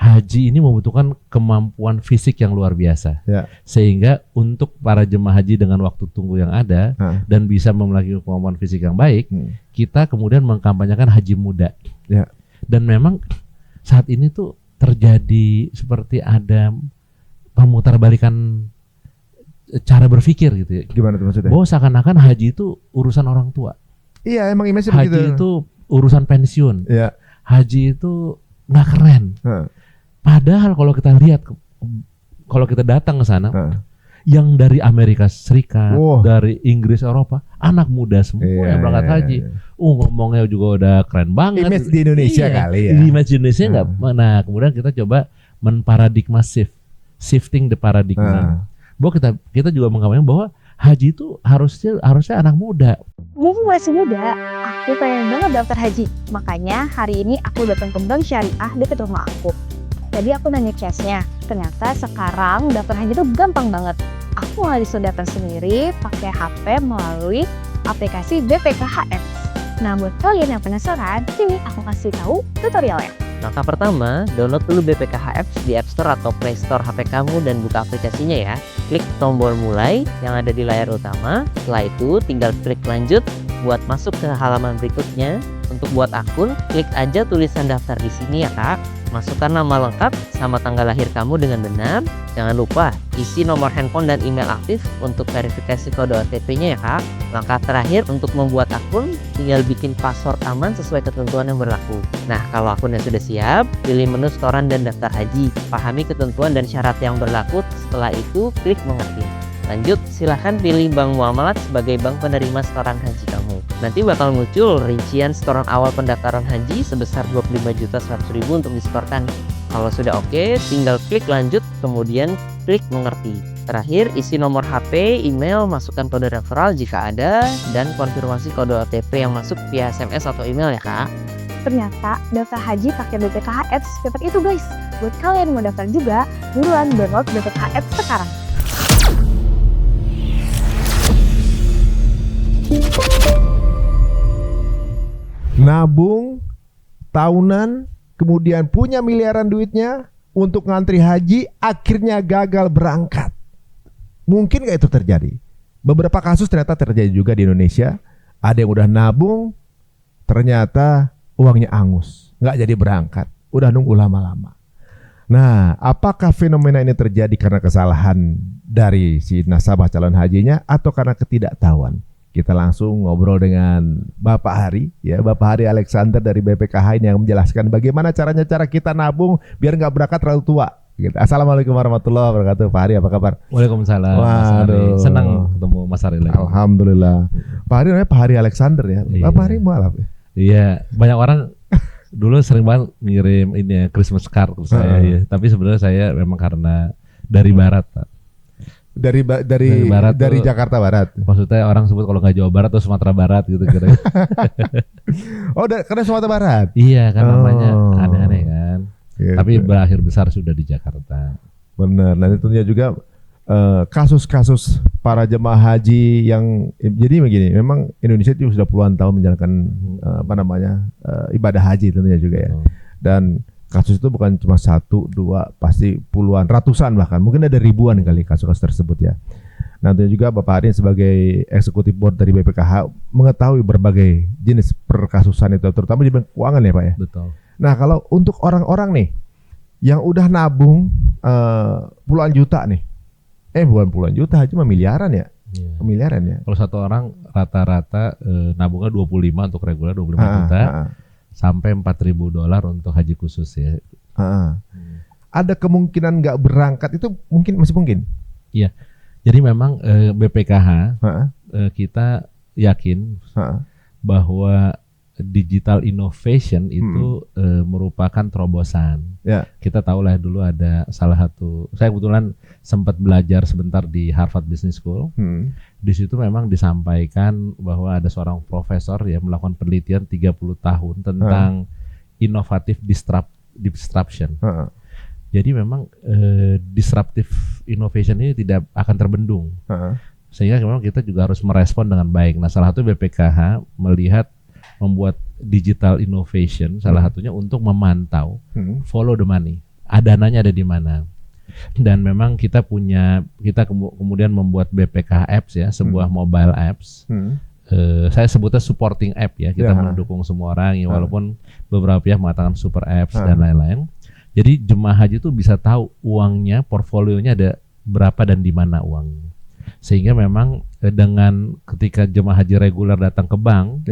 haji ini membutuhkan kemampuan fisik yang luar biasa. Ya. Sehingga untuk para jemaah haji dengan waktu tunggu yang ada dan bisa memiliki kemampuan fisik yang baik, kita kemudian mengkampanyekan haji muda. Ya. Dan memang saat ini tuh terjadi seperti ada pemutarbalikan cara berpikir gitu ya. Gimana tuh maksudnya? Bahwa seakan-akan haji itu urusan orang tua. Iya, emang image begitu. Haji itu urusan pensiun. Ya. Haji itu nggak keren. Padahal kalau kita lihat, kalau kita datang ke sana, yang dari Amerika Serikat, dari Inggris, Eropa, anak muda semua yang berangkat haji. Ngomongnya juga udah keren banget. Image di Indonesia kali ya. Image di Indonesia nggak. Nah, kemudian kita coba menparadigma shifting the paradigma. Bahwa kita juga mengkampanyekan bahwa haji itu harusnya anak muda. Mumpung masih muda, aku pengen banget daftar haji. Makanya hari ini aku datang ke Bank Syariah dekat rumah aku. Tadi aku nanya cashnya, ternyata sekarang daftar haji itu gampang banget. Aku nggak disuruh datang sendiri, pakai HP melalui aplikasi BPKH Apps. Nah, buat kalian yang penasaran, sini aku kasih tahu tutorialnya. Langkah pertama, download dulu BPKH Apps di App Store atau Play Store HP kamu dan buka aplikasinya ya. Klik tombol mulai yang ada di layar utama. Setelah itu tinggal klik lanjut buat masuk ke halaman berikutnya. Untuk buat akun, klik aja tulisan daftar di sini ya kak. Masukkan nama lengkap sama tanggal lahir kamu dengan benar. Jangan lupa isi nomor handphone dan email aktif untuk verifikasi kode OTP-nya ya kak. Langkah terakhir untuk membuat akun, tinggal bikin password aman sesuai ketentuan yang berlaku. Nah, kalau akunnya sudah siap, pilih menu setoran dan daftar haji. Pahami ketentuan dan syarat yang berlaku. Setelah itu, klik mengerti. Lanjut, silahkan pilih Bank Muamalat sebagai bank penerima setoran haji kamu. Nanti bakal muncul rincian setoran awal pendaftaran haji sebesar 25.100.000 untuk disetorkan. Kalau sudah oke, tinggal klik lanjut, kemudian klik mengerti. Terakhir, isi nomor HP, email, masukkan kode referral jika ada, dan konfirmasi kode OTP yang masuk via SMS atau email ya kak. Ternyata daftar haji pakai BPKH Apps cepat itu guys. Buat kalian yang mau daftar juga, buruan download BPKH Apps sekarang. Nabung tahunan, kemudian punya miliaran duitnya untuk ngantri haji, akhirnya gagal berangkat. Mungkin gak itu terjadi? Beberapa kasus ternyata terjadi juga di Indonesia. Ada yang udah nabung, ternyata uangnya angus, gak jadi berangkat, udah nunggu lama-lama. Nah, apakah fenomena ini terjadi karena kesalahan dari si nasabah calon hajinya atau karena ketidaktahuan? Kita langsung ngobrol dengan Bapak Hari, ya Bapak Hari Alexander dari BPKH ini yang menjelaskan bagaimana cara kita nabung biar nggak berangkat terlalu tua. Gitu. Assalamualaikum warahmatullahi wabarakatuh, Pak Hari, apa kabar? Waalaikumsalam. Mas Hari. Senang ketemu Mas Hari lagi. Alhamdulillah. Pak Hari namanya Pak Hari Alexander ya. Iya. Bapak Hari mualaf ya. Iya, banyak orang dulu sering banget ngirim ini ya, Christmas card ke saya ya. Tapi sebenarnya saya memang karena dari barat, Pak. Dari Jakarta Barat. Maksudnya orang sebut kalau nggak Jawa Barat atau Sumatera Barat gitu kira. Oh, karena Sumatera Barat. Iya, kan namanya aneh-aneh kan. Gitu. Tapi berakhir besar sudah di Jakarta. Benar. Nanti tentunya juga kasus-kasus para jemaah haji yang jadi begini. Memang Indonesia itu sudah puluhan tahun menjalankan ibadah haji tentunya juga ya. Dan kasus itu bukan cuma 1, 2, pasti puluhan, ratusan bahkan. Mungkin ada ribuan kali kasus-kasus tersebut ya. Nanti juga Bapak Hari sebagai eksekutif board dari BPKH mengetahui berbagai jenis perkasusan itu, terutama di bank keuangan ya Pak ya. Betul. Nah kalau untuk orang-orang nih yang udah nabung puluhan juta nih, bukan puluhan juta, cuma miliaran ya. Iya. Miliaran ya. Kalau satu orang rata-rata nabungnya 25 untuk reguler 25 juta. Sampai $4.000 untuk haji khusus ya. Ada kemungkinan nggak berangkat itu masih mungkin. Iya. Jadi memang BPKH kita yakin bahwa digital innovation itu merupakan terobosan. Ya. Kita tahu lah dulu ada salah satu, saya kebetulan sempat belajar sebentar di Harvard Business School. Di situ memang disampaikan bahwa ada seorang profesor yang melakukan penelitian 30 tahun tentang inovatif disruption. Jadi memang disruptive innovation ini tidak akan terbendung. Sehingga memang kita juga harus merespon dengan baik. Nah, salah satu BPKH membuat digital innovation salah satunya untuk memantau follow the money. dananya ada di mana. Dan memang kita kemudian membuat BPKH Apps ya, sebuah mobile apps. Saya sebutnya supporting app ya, kita mendukung semua orang ya, walaupun beberapa pihak mengatakan super apps dan lain-lain. Jadi jemaah haji itu bisa tahu uangnya, portfolionya ada berapa dan di mana uangnya. Sehingga memang dengan ketika jemaah haji reguler datang ke bank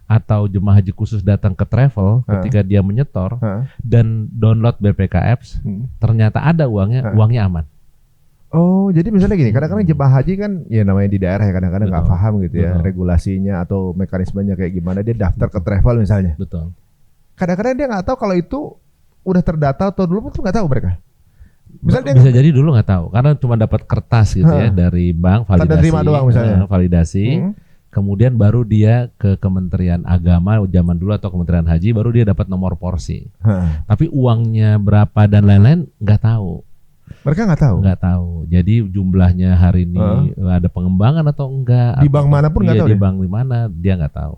atau jemaah haji khusus datang ke travel, ketika dia menyetor dan download BPK Apps, ternyata ada uangnya aman. Oh, jadi misalnya gini, kadang-kadang jemaah haji kan ya namanya di daerah ya, kadang-kadang nggak paham gitu ya regulasinya atau mekanismenya kayak gimana, dia daftar ke travel misalnya. Betul. Kadang-kadang dia nggak tahu kalau itu udah terdata atau belum, itu nggak tahu mereka. Misalnya bisa jadi dulu nggak tahu karena cuma dapat kertas gitu ya dari bank validasi, tanda terima doang misalnya. Validasi. Kemudian baru dia ke Kementerian Agama zaman dulu atau Kementerian Haji, baru dia dapat nomor porsi. Tapi uangnya berapa dan lain-lain nggak tahu. Mereka nggak tahu. Nggak tahu. Jadi jumlahnya hari ini ada pengembangan atau enggak? Di bank mana pun nggak tahu. Di bank di mana dia nggak tahu.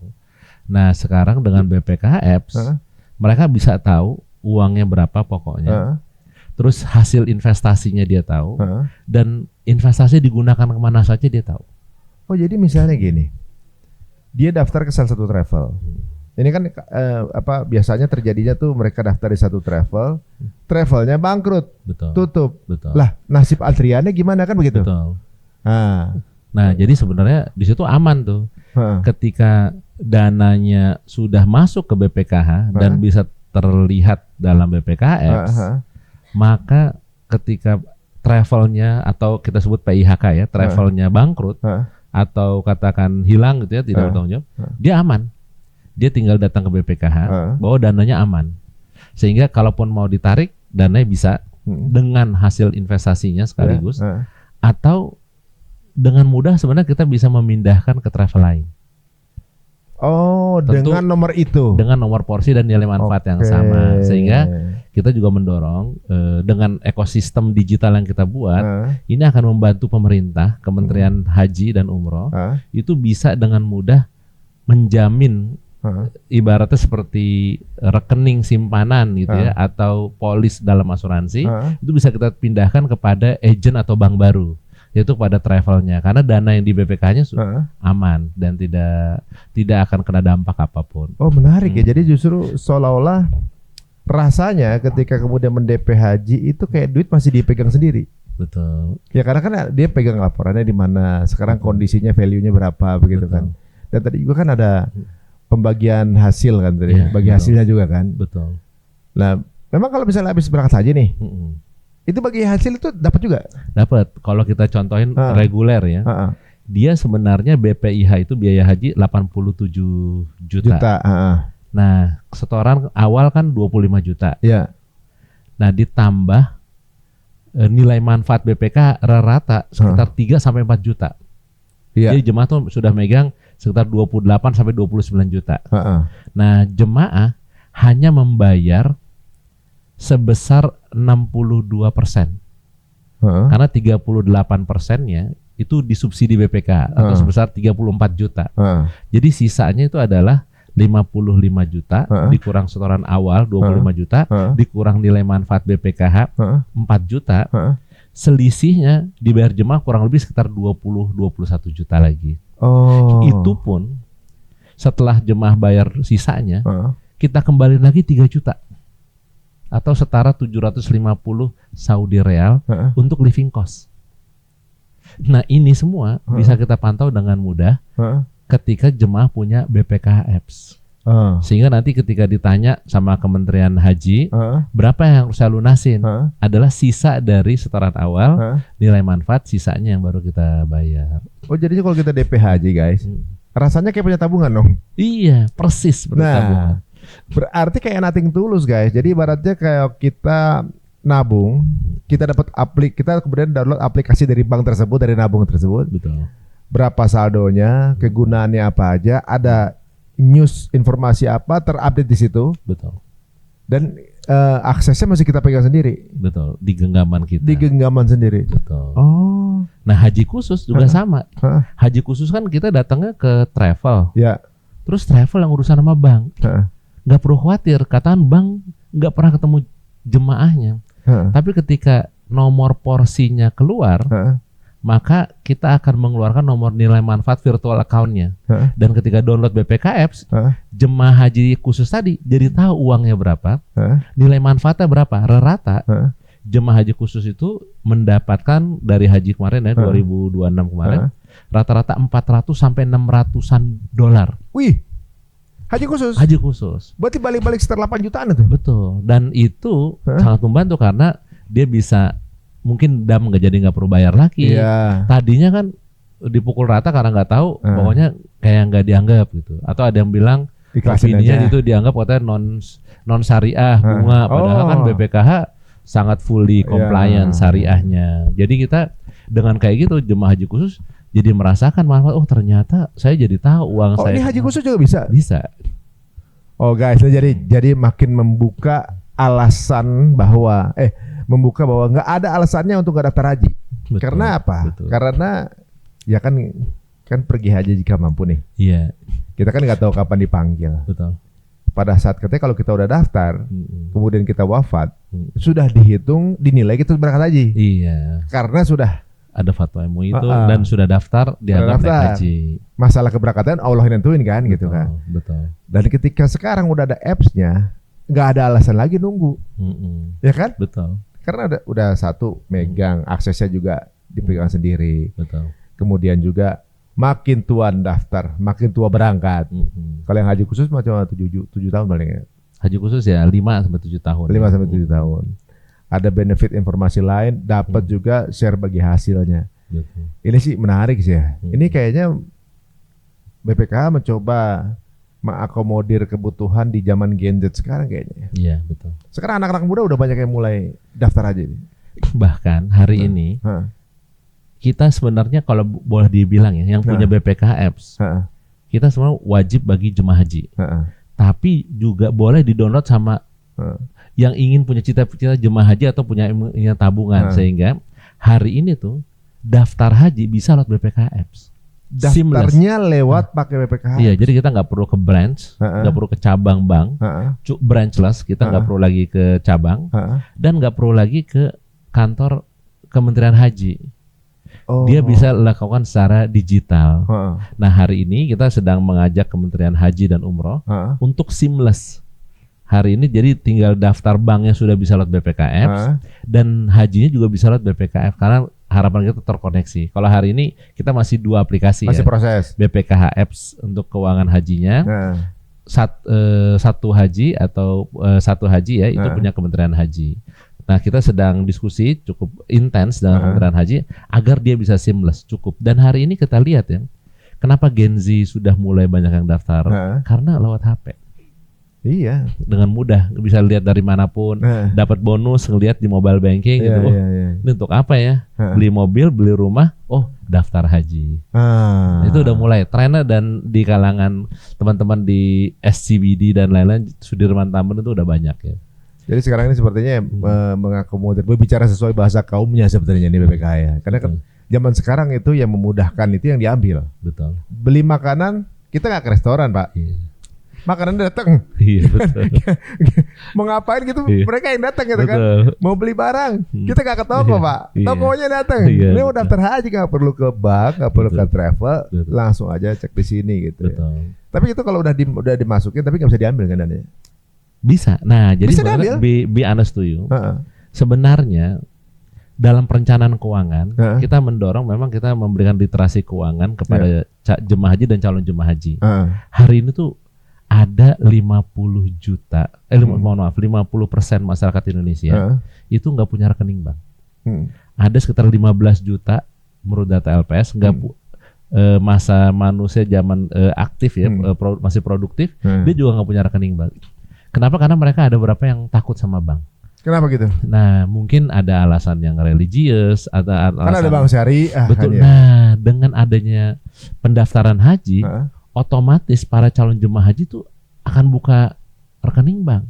Nah sekarang dengan BPKH Apps, mereka bisa tahu uangnya berapa pokoknya. Terus hasil investasinya dia tahu. Dan investasi digunakan kemana saja dia tahu. Oh jadi misalnya gini, dia daftar ke salah satu travel. Ini kan biasanya terjadinya tuh mereka daftar di satu travel, travelnya bangkrut, tutup. Lah nasib antriannya gimana kan begitu? Betul. Nah jadi sebenarnya di situ aman tuh. Ketika dananya sudah masuk ke BPKH dan bisa terlihat dalam BPKH Apps, maka ketika travelnya atau kita sebut PIHK ya, travelnya bangkrut atau katakan hilang gitu ya, tidak bertanggung jawab, dia aman. Dia tinggal datang ke BPKH, bahwa dananya aman. Sehingga kalaupun mau ditarik, dananya bisa dengan hasil investasinya sekaligus, atau dengan mudah sebenarnya kita bisa memindahkan ke travel lain. Oh, tentu dengan nomor itu. Dengan nomor porsi dan nilai manfaat yang sama. Sehingga kita juga mendorong dengan ekosistem digital yang kita buat, ini akan membantu pemerintah, Kementerian Haji dan Umroh, itu bisa dengan mudah menjamin ibaratnya seperti rekening simpanan gitu ya, atau polis dalam asuransi, itu bisa kita pindahkan kepada agent atau bank baru, yaitu pada travelnya, karena dana yang di BPK-nya aman dan tidak akan kena dampak apapun. Oh menarik ya, jadi justru seolah-olah rasanya ketika kemudian mendp haji itu kayak duit masih dipegang sendiri. Betul. Ya karena kan dia pegang laporannya di mana, sekarang kondisinya, value-nya berapa begitu kan. Dan tadi juga kan ada pembagian hasil kan tadi, bagi hasilnya juga kan. Betul. Nah, memang kalau misalnya habis berangkat haji nih, itu bagi hasil itu dapat juga? Dapat. Kalau kita contohin reguler ya, dia sebenarnya BPIH itu biaya haji 87 juta. Nah, setoran awal kan 25 juta. Ya. Nah, ditambah nilai manfaat BPK rata sekitar 3 sampai 4 juta. Jadi jemaah tuh sudah megang sekitar 28 sampai 29 juta. Nah, jemaah hanya membayar sebesar 62%. Karena 38%-nya itu disubsidi BPK atau sebesar 34 juta. Jadi sisanya itu adalah 55 juta dikurang setoran awal 25 juta dikurang nilai manfaat BPKH 4 juta. Selisihnya dibayar jemaah kurang lebih sekitar 20-21 juta lagi. Itu pun setelah jemaah bayar sisanya, kita kembali lagi 3 juta atau setara 750 Saudi Real untuk living cost. Nah ini semua bisa kita pantau dengan mudah ketika jemaah punya BPKH Apps. Sehingga nanti ketika ditanya sama Kementerian Haji berapa yang harus saya lunasin, adalah sisa dari setoran awal, nilai manfaat, sisanya yang baru kita bayar. Oh jadi kalau kita DP haji guys, rasanya kayak punya tabungan dong? Iya persis seperti tabungan. Berarti kayak nothing tulus guys. Jadi ibaratnya kayak kita nabung, kita dapat kita kemudian download aplikasi dari bank tersebut, dari nabung tersebut. Betul. Berapa saldonya, kegunaannya apa aja, ada news informasi apa terupdate di situ. Betul. Dan aksesnya masih kita pegang sendiri. Betul. Di genggaman kita. Di genggaman sendiri. Betul. Oh. Nah haji khusus juga sama. Haji khusus kan kita datangnya ke travel. Ya. Terus travel yang urusan sama bank. Nggak perlu khawatir. Katakan bank nggak pernah ketemu jemaahnya. Tapi ketika nomor porsinya keluar, maka kita akan mengeluarkan nomor nilai manfaat virtual account-nya. Dan ketika download BPK Apps, jemaah haji khusus tadi jadi tahu uangnya berapa, nilai manfaatnya berapa, rata. Jemaah haji khusus itu mendapatkan dari haji kemarin ya 2026 kemarin rata-rata 400 sampai 600-an dolar. Wih. Haji khusus. Haji khusus. Berarti balik-balik sekitar 8 jutaan itu. Betul. Dan itu sangat membantu karena dia bisa mungkin dam nggak perlu bayar lagi. Iya. Tadinya kan dipukul rata karena nggak tahu, pokoknya kayak nggak dianggap gitu. Atau ada yang bilang opininya itu dianggap katanya non syariah bunga, padahal kan BPKH sangat fully compliant syariahnya. Jadi kita dengan kayak gitu jemaah haji khusus jadi merasakan manfaat. Oh ternyata saya jadi tahu uang saya. Oh ini haji khusus juga bisa? Bisa. Oh guys, jadi makin membuka alasan bahwa membuka bahwa nggak ada alasannya untuk nggak daftar haji. Betul, karena apa? betul. Karena ya kan pergi haji jika mampu nih. Iya. Kita kan nggak tahu kapan dipanggil. Betul. Pada saat kalau kita udah daftar, kemudian kita wafat, sudah dihitung, dinilai kita berangkat haji. Iya. Karena sudah ada fatwa MUI itu dan sudah daftar dianggap naik haji. Masalah keberangkatan Allah yang nentuin kan, betul, gitu kan. Betul. Dan ketika sekarang udah ada apps-nya, nggak ada alasan lagi nunggu, ya kan? Betul. Karena udah satu megang, aksesnya juga dipegang sendiri. Betul. Kemudian juga makin tua daftar, makin tua berangkat. Kalau yang haji khusus cuma 7 tahun paling ya. Haji khusus ya 5 sampai 7 tahun. 5 sampai 7 tahun. Ada benefit informasi lain, dapat juga share bagi hasilnya. Betul. Ini sih menarik sih ya. Ini kayaknya BPKH mencoba mengakomodir kebutuhan di zaman Gen Z sekarang kayaknya. Iya, betul. Sekarang anak-anak muda udah banyak yang mulai daftar haji. Bahkan hari ini kita sebenarnya kalau boleh dibilang ya, yang punya BPKH Apps, kita semua wajib bagi jemaah haji. Tapi juga boleh di-download sama yang ingin punya cita-cita jemaah haji atau punya tabungan, sehingga hari ini tuh daftar haji bisa lewat BPKH Apps. Daftarnya lewat pakai BPKH. Iya, jadi kita nggak perlu ke branch, nggak perlu ke cabang bank, branchless, kita nggak perlu lagi ke cabang, dan nggak perlu lagi ke kantor Kementerian Haji. Dia bisa lakukan secara digital. Nah hari ini kita sedang mengajak Kementerian Haji dan Umroh untuk seamless. Hari ini jadi tinggal daftar banknya sudah bisa lewat BPK Apps dan hajinya juga bisa lewat BPK Apps karena harapan kita terkoneksi. Kalau hari ini kita masih 2 aplikasi, masih proses. BPKH Apps untuk keuangan hajinya, satu haji atau satu haji ya itu punya Kementerian Haji. Nah kita sedang diskusi cukup intens dengan Kementerian Haji agar dia bisa seamless cukup. Dan hari ini kita lihat ya, kenapa Gen Z sudah mulai banyak yang daftar? Karena lewat HP. Iya. Dengan mudah bisa lihat dari manapun, dapat bonus ngelihat di mobile banking gitu. Ini untuk apa ya? Beli mobil, beli rumah, daftar haji. Itu udah mulai trennya dan di kalangan teman-teman di SCBD dan lain-lain, Sudirman Tamrin itu udah banyak ya. Jadi sekarang ini sepertinya mengakomodir, berbicara sesuai bahasa kaumnya sebenarnya ini BPKH ya. Karena kan zaman sekarang itu yang memudahkan itu yang diambil. Betul. Beli makanan kita nggak ke restoran Pak. Makanan datang. Iya betul. Mau ngapain gitu mereka yang datang gitu kan. Mau beli barang kita nggak ke toko Pak. Tokonya datang. Ini mau daftar haji nggak perlu ke bank, nggak perlu ke travel, langsung aja cek di sini gitu. Ya. Tapi itu kalau udah dimasukin tapi nggak bisa diambil kan dananya. Bisa. Nah jadi be honest to you. Sebenarnya dalam perencanaan keuangan kita mendorong memang kita memberikan literasi keuangan kepada jemaah haji dan calon jemaah haji. Hari ini tuh ada 50 juta, 50% masyarakat Indonesia itu nggak punya rekening bank. Ada sekitar 15 juta menurut data LPS nggak masa manusia zaman aktif ya, masih produktif, dia juga nggak punya rekening bank. Kenapa? Karena mereka ada beberapa yang takut sama bank. Kenapa gitu? Nah mungkin ada alasan yang religius, ada alasan. Karena ada bank syariah. Betul. Kan ya? Nah dengan adanya pendaftaran haji, otomatis para calon jemaah haji itu akan buka rekening bank.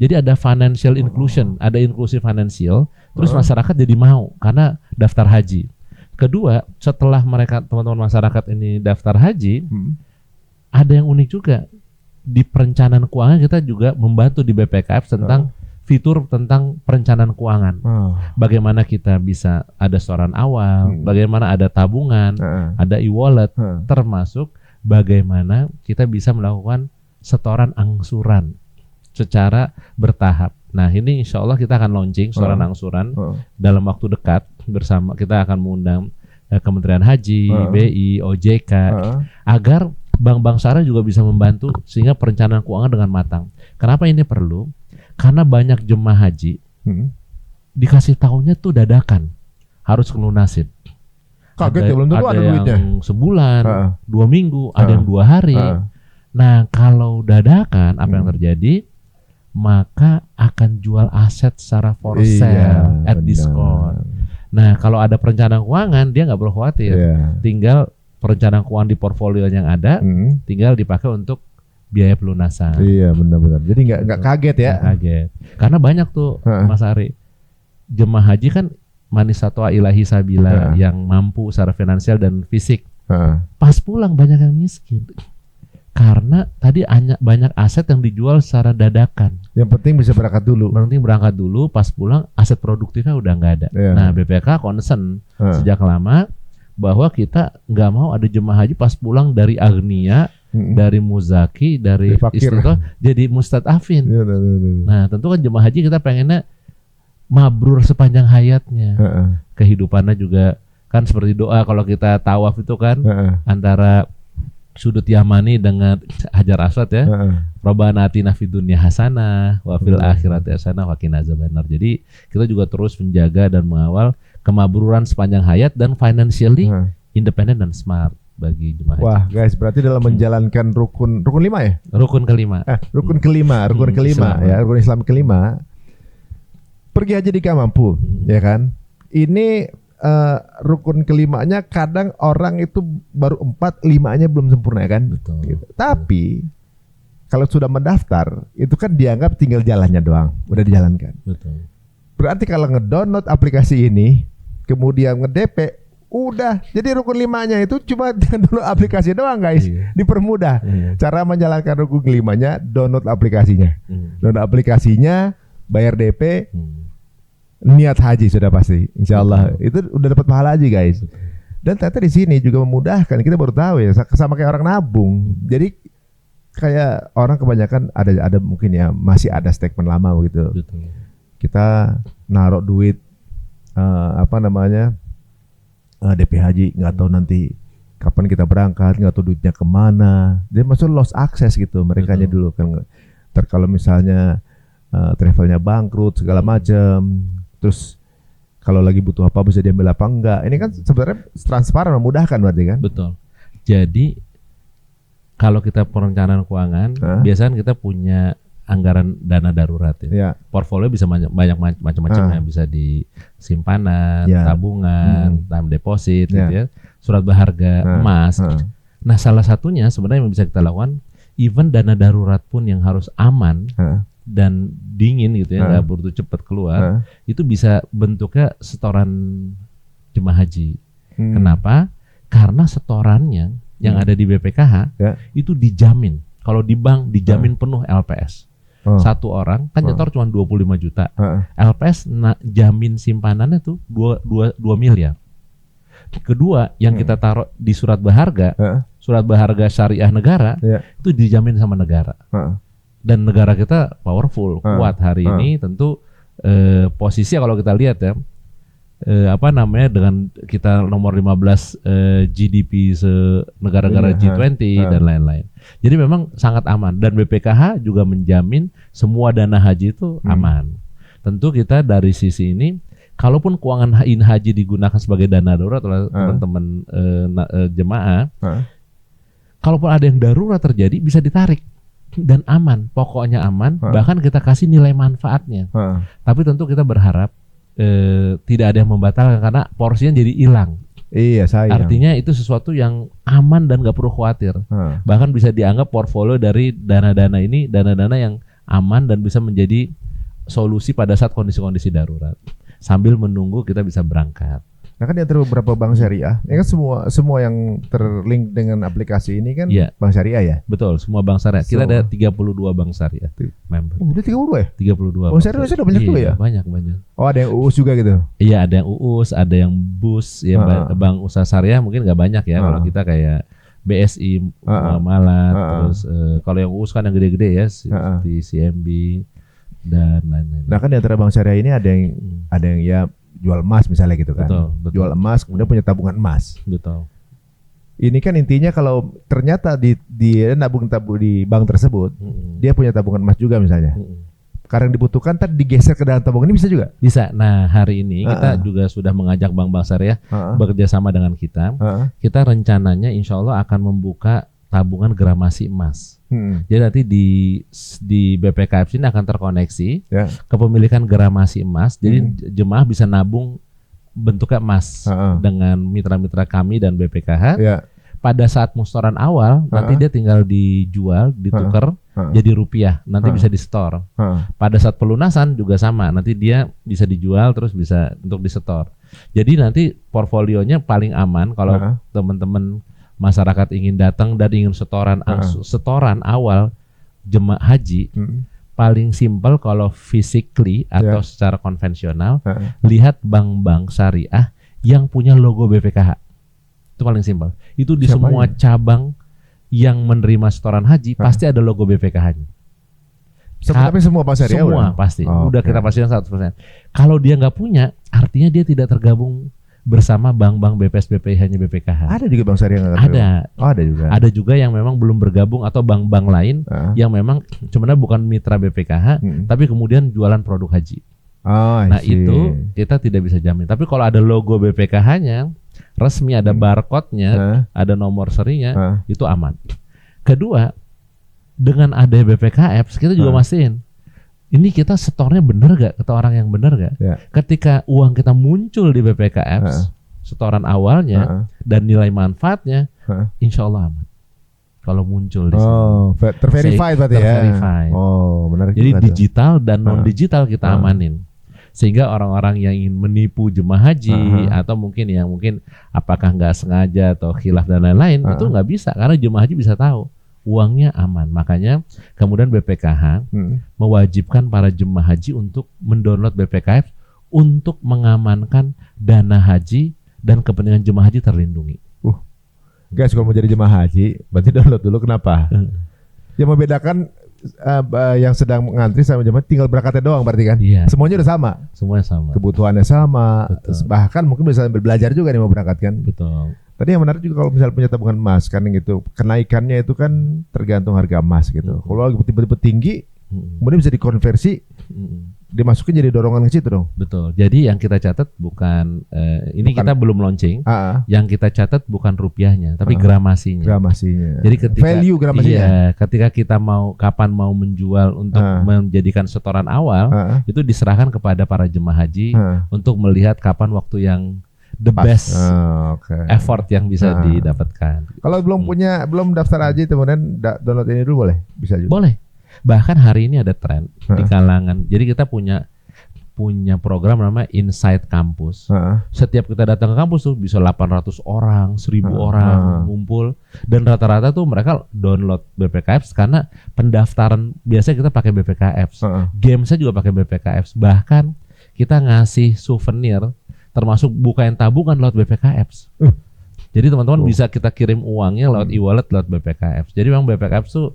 Jadi ada financial inclusion, ada inklusi finansial, terus masyarakat jadi mau karena daftar haji. Kedua, setelah mereka teman-teman masyarakat ini daftar haji, ada yang unik juga di perencanaan keuangan kita juga membantu di BPK Apps tentang fitur tentang perencanaan keuangan. Bagaimana kita bisa ada setoran awal, bagaimana ada tabungan, ada e-wallet, termasuk bagaimana kita bisa melakukan setoran angsuran secara bertahap. Nah ini insya Allah kita akan launching setoran angsuran dalam waktu dekat bersama, kita akan mengundang Kementerian Haji, BI, OJK, agar bank-bank syariah juga bisa membantu sehingga perencanaan keuangan dengan matang. Kenapa ini perlu? Karena banyak jemaah haji dikasih tahunya tuh dadakan harus kelunasin. Kaget ya, belum tentu ada duitnya. Yang sebulan, 2 minggu, ada yang 2 hari. Nah kalau dadakan apa yang terjadi? Maka akan jual aset secara for sale at discount. Nah kalau ada perencanaan keuangan dia nggak perlu khawatir. Tinggal perencanaan keuangan di portfolio yang ada, tinggal dipakai untuk biaya pelunasan. Iya benar-benar. Jadi nggak kaget ya? Nggak kaget. Karena banyak tuh Mas Ari, jemaah haji kan manis satwa ilahi sabila yang mampu secara finansial dan fisik. Pas pulang banyak yang miskin. Karena tadi banyak aset yang dijual secara dadakan. Yang penting bisa berangkat dulu. Yang penting berangkat dulu, pas pulang aset produktifnya udah nggak ada. Nah BPK concern sejak lama bahwa kita nggak mau ada jemaah haji pas pulang dari agnia, dari muzaki, dari istiqomah jadi mustadafin. Nah tentu kan jemaah haji kita pengennya mabrur sepanjang hayatnya. Kehidupannya juga kan seperti doa kalau kita tawaf itu kan antara sudut Yamani dengan Hajar Aswad ya. Rabbana atina fid dunya hasanah wa fil akhirati hasanah wa qina azabannar. Jadi kita juga terus menjaga dan mengawal kemabruran sepanjang hayat dan financially independent dan smart bagi jemaah haji. Wah guys, berarti dalam menjalankan rukun 5 ya? Rukun kelima. Rukun kelima Islam, ya, rukun Islam kelima. Pergi haji jika mampu, ya kan? Ini rukun kelimanya kadang orang itu baru 4, 5-nya belum sempurna kan? Betul. Gitu. Tapi kalau sudah mendaftar itu kan dianggap tinggal jalannya doang, udah dijalankan. Betul. Berarti kalau ngedownload aplikasi ini, kemudian nge-DP, udah. Jadi rukun 5-nya itu cuma download aplikasi doang guys. Dipermudah. Cara menjalankan rukun 5-nya, download aplikasinya. Download aplikasinya, bayar DP. Niat haji sudah pasti, insya Allah itu udah dapat pahala haji guys. Dan ternyata di sini juga memudahkan. Kita baru tahu ya, sama kayak orang nabung. Jadi kayak orang kebanyakan ada mungkin ya masih ada statement lama begitu. Betul. Kita naruh duit DP haji, nggak tahu nanti kapan kita berangkat, nggak tahu duitnya kemana. Dia maksud lost access gitu merekanya dulu kan. Kalau misalnya travelnya bangkrut segala macam. Terus kalau lagi butuh apa bisa diambil apa enggak. Ini kan sebenarnya transparan, memudahkan berarti kan? Betul. Jadi kalau kita perencanaan keuangan, biasanya kita punya anggaran dana darurat ya. Portfolio bisa banyak macam-macam yang bisa di simpanan, tabungan, time deposit gitu ya. Surat berharga, emas. Nah, salah satunya sebenarnya yang bisa kita lakukan, even dana darurat pun yang harus aman dan dingin gitu ya, nggak butuh cepat keluar, itu bisa bentuknya setoran jemaah haji. Kenapa? Karena setorannya yang ada di BPKH itu dijamin. Kalau di bank dijamin penuh LPS. Satu orang kan nyetor cuma 25 juta. LPS jamin simpanannya tuh 2 miliar. Kedua, yang kita taruh di surat berharga syariah negara, itu dijamin sama negara. Dan negara kita powerful, kuat hari ini. Tentu posisinya kalau kita lihat ya, dengan kita nomor 15 GDP negara-negara G20 dan lain-lain. Jadi memang sangat aman, dan BPKH juga menjamin semua dana haji itu aman. Tentu kita dari sisi ini, kalaupun keuangan haji digunakan sebagai dana darurat oleh teman-teman jemaah, kalaupun ada yang darurat terjadi bisa ditarik dan aman, pokoknya aman. Bahkan kita kasih nilai manfaatnya. Tapi tentu kita berharap tidak ada yang membatalkan karena porsinya jadi hilang. Iya, sayang. Artinya itu sesuatu yang aman dan gak perlu khawatir. Bahkan bisa dianggap portfolio dari dana-dana ini, dana-dana yang aman dan bisa menjadi solusi pada saat kondisi-kondisi darurat. Sambil menunggu kita bisa berangkat. Nah kan di antara beberapa bank syariah, ini kan semua yang terlink dengan aplikasi ini kan Iya. bank syariah ya. Betul, semua bank syariah. Kita Semua. ada 32 bank syariah member. Udah 32 ya? 32. Bank syariah Indonesia udah banyak Iya, juga ya? Banyak. Oh ada yang UUS juga gitu. Iya, ada yang UUS, ada yang BUS, ya bank usaha syariah mungkin nggak banyak ya. Kalau kita kayak BSI, Muamalat, terus kalau yang UUS kan yang gede-gede ya, seperti CMB dan lain-lain. Nah kan di antara bank syariah ini ada yang ya jual emas misalnya gitu kan. Betul. Jual emas kemudian punya tabungan emas. Betul. Ini kan intinya kalau ternyata di nabung di bank tersebut dia punya tabungan emas juga misalnya. Karena yang dibutuhkan tadi digeser ke dalam tabungan ini bisa juga. Bisa. Nah hari ini kita juga sudah mengajak bank-bank syariah bekerja sama dengan kita. Kita rencananya insya Allah akan membuka tabungan gramasi emas. Jadi nanti di BPKF ini akan terkoneksi kepemilikan gramasi emas. Jadi jemaah bisa nabung bentuknya emas dengan mitra-mitra kami dan BPKH. Pada saat mustoran awal nanti dia tinggal dijual, ditukar jadi rupiah. Nanti bisa di store. Pada saat pelunasan juga sama. Nanti dia bisa dijual terus bisa untuk di store. Jadi nanti portfolionya paling aman kalau teman-teman masyarakat ingin datang dan ingin setoran awal jemaah haji, paling simpel kalau physically atau secara konvensional lihat bank-bank syariah yang punya logo BPKH. Itu paling simpel. Itu di semua cabang yang menerima setoran haji pasti ada logo BPKH-nya. Tapi semua bank syariah semua pasti. Udah kita pastikan 100%. Kalau dia nggak punya, artinya dia tidak tergabung bersama bank-bank BPS BPH-nya BPKH. Ada juga bank syariah yang ada. Ada juga. Ada juga yang memang belum bergabung atau bank-bank lain yang memang sebenarnya bukan mitra BPKH tapi kemudian jualan produk haji. Nah itu kita tidak bisa jamin. Tapi kalau ada logo BPKH-nya resmi, ada barcode-nya, ada nomor serinya, itu aman. Kedua, dengan ada BPKF kita juga mastiin ini kita setornya bener gak, kata orang yang bener gak? Ketika uang kita muncul di BPKF, setoran awalnya dan nilai manfaatnya, insya Allah aman. Kalau muncul di sini. Terverified berarti ya. Terverified. Benar. Jadi digital dan non digital kita amanin. Sehingga orang-orang yang ingin menipu jemaah haji atau mungkin apakah nggak sengaja atau khilaf dan lain-lain itu nggak bisa karena jemaah haji bisa tahu uangnya aman. Makanya kemudian BPKH mewajibkan para jemaah haji untuk mendownload BPKF untuk mengamankan dana haji dan kepentingan jemaah haji terlindungi. Guys, kalau mau jadi jemaah haji, berarti download dulu. Kenapa? Yang membedakan yang sedang mengantri sama jemaah tinggal berangkatnya doang berarti kan? Iya. Semuanya udah sama. Semuanya sama. Kebutuhannya sama. Bahkan mungkin bisa sambil belajar juga nih mau berangkat kan? Betul. Tadi yang menarik juga kalau misalnya punya tabungan emas kan gitu, kenaikannya itu kan tergantung harga emas gitu. Kalau tiba-tiba tinggi, kemudian bisa dikonversi, dimasukin jadi dorongan ke situ dong. Betul. Jadi yang kita catat bukan kita belum launching. Yang kita catat bukan rupiahnya, tapi gramasinya. Gramasinya. Jadi ketika value gramasinya. Iya, ketika kita kapan mau menjual untuk menjadikan setoran awal, itu diserahkan kepada para jemaah haji untuk melihat kapan waktu yang the best effort yang bisa didapatkan. Kalau belum daftar haji kemudian download ini dulu boleh? Bisa juga. Boleh. Bahkan hari ini ada tren di kalangan. Jadi kita punya program namanya Inside Campus. Setiap kita datang ke kampus tuh bisa 800 orang, 1000 orang ngumpul dan rata-rata tuh mereka download BPKF karena pendaftaran biasanya kita pakai BPKF. Gamesnya juga pakai BPKF. Bahkan kita ngasih souvenir termasuk bukain tabungan lewat BPKF. Jadi teman-teman bisa kita kirim uangnya lewat e-wallet lewat BPKF. Jadi memang BPKF tuh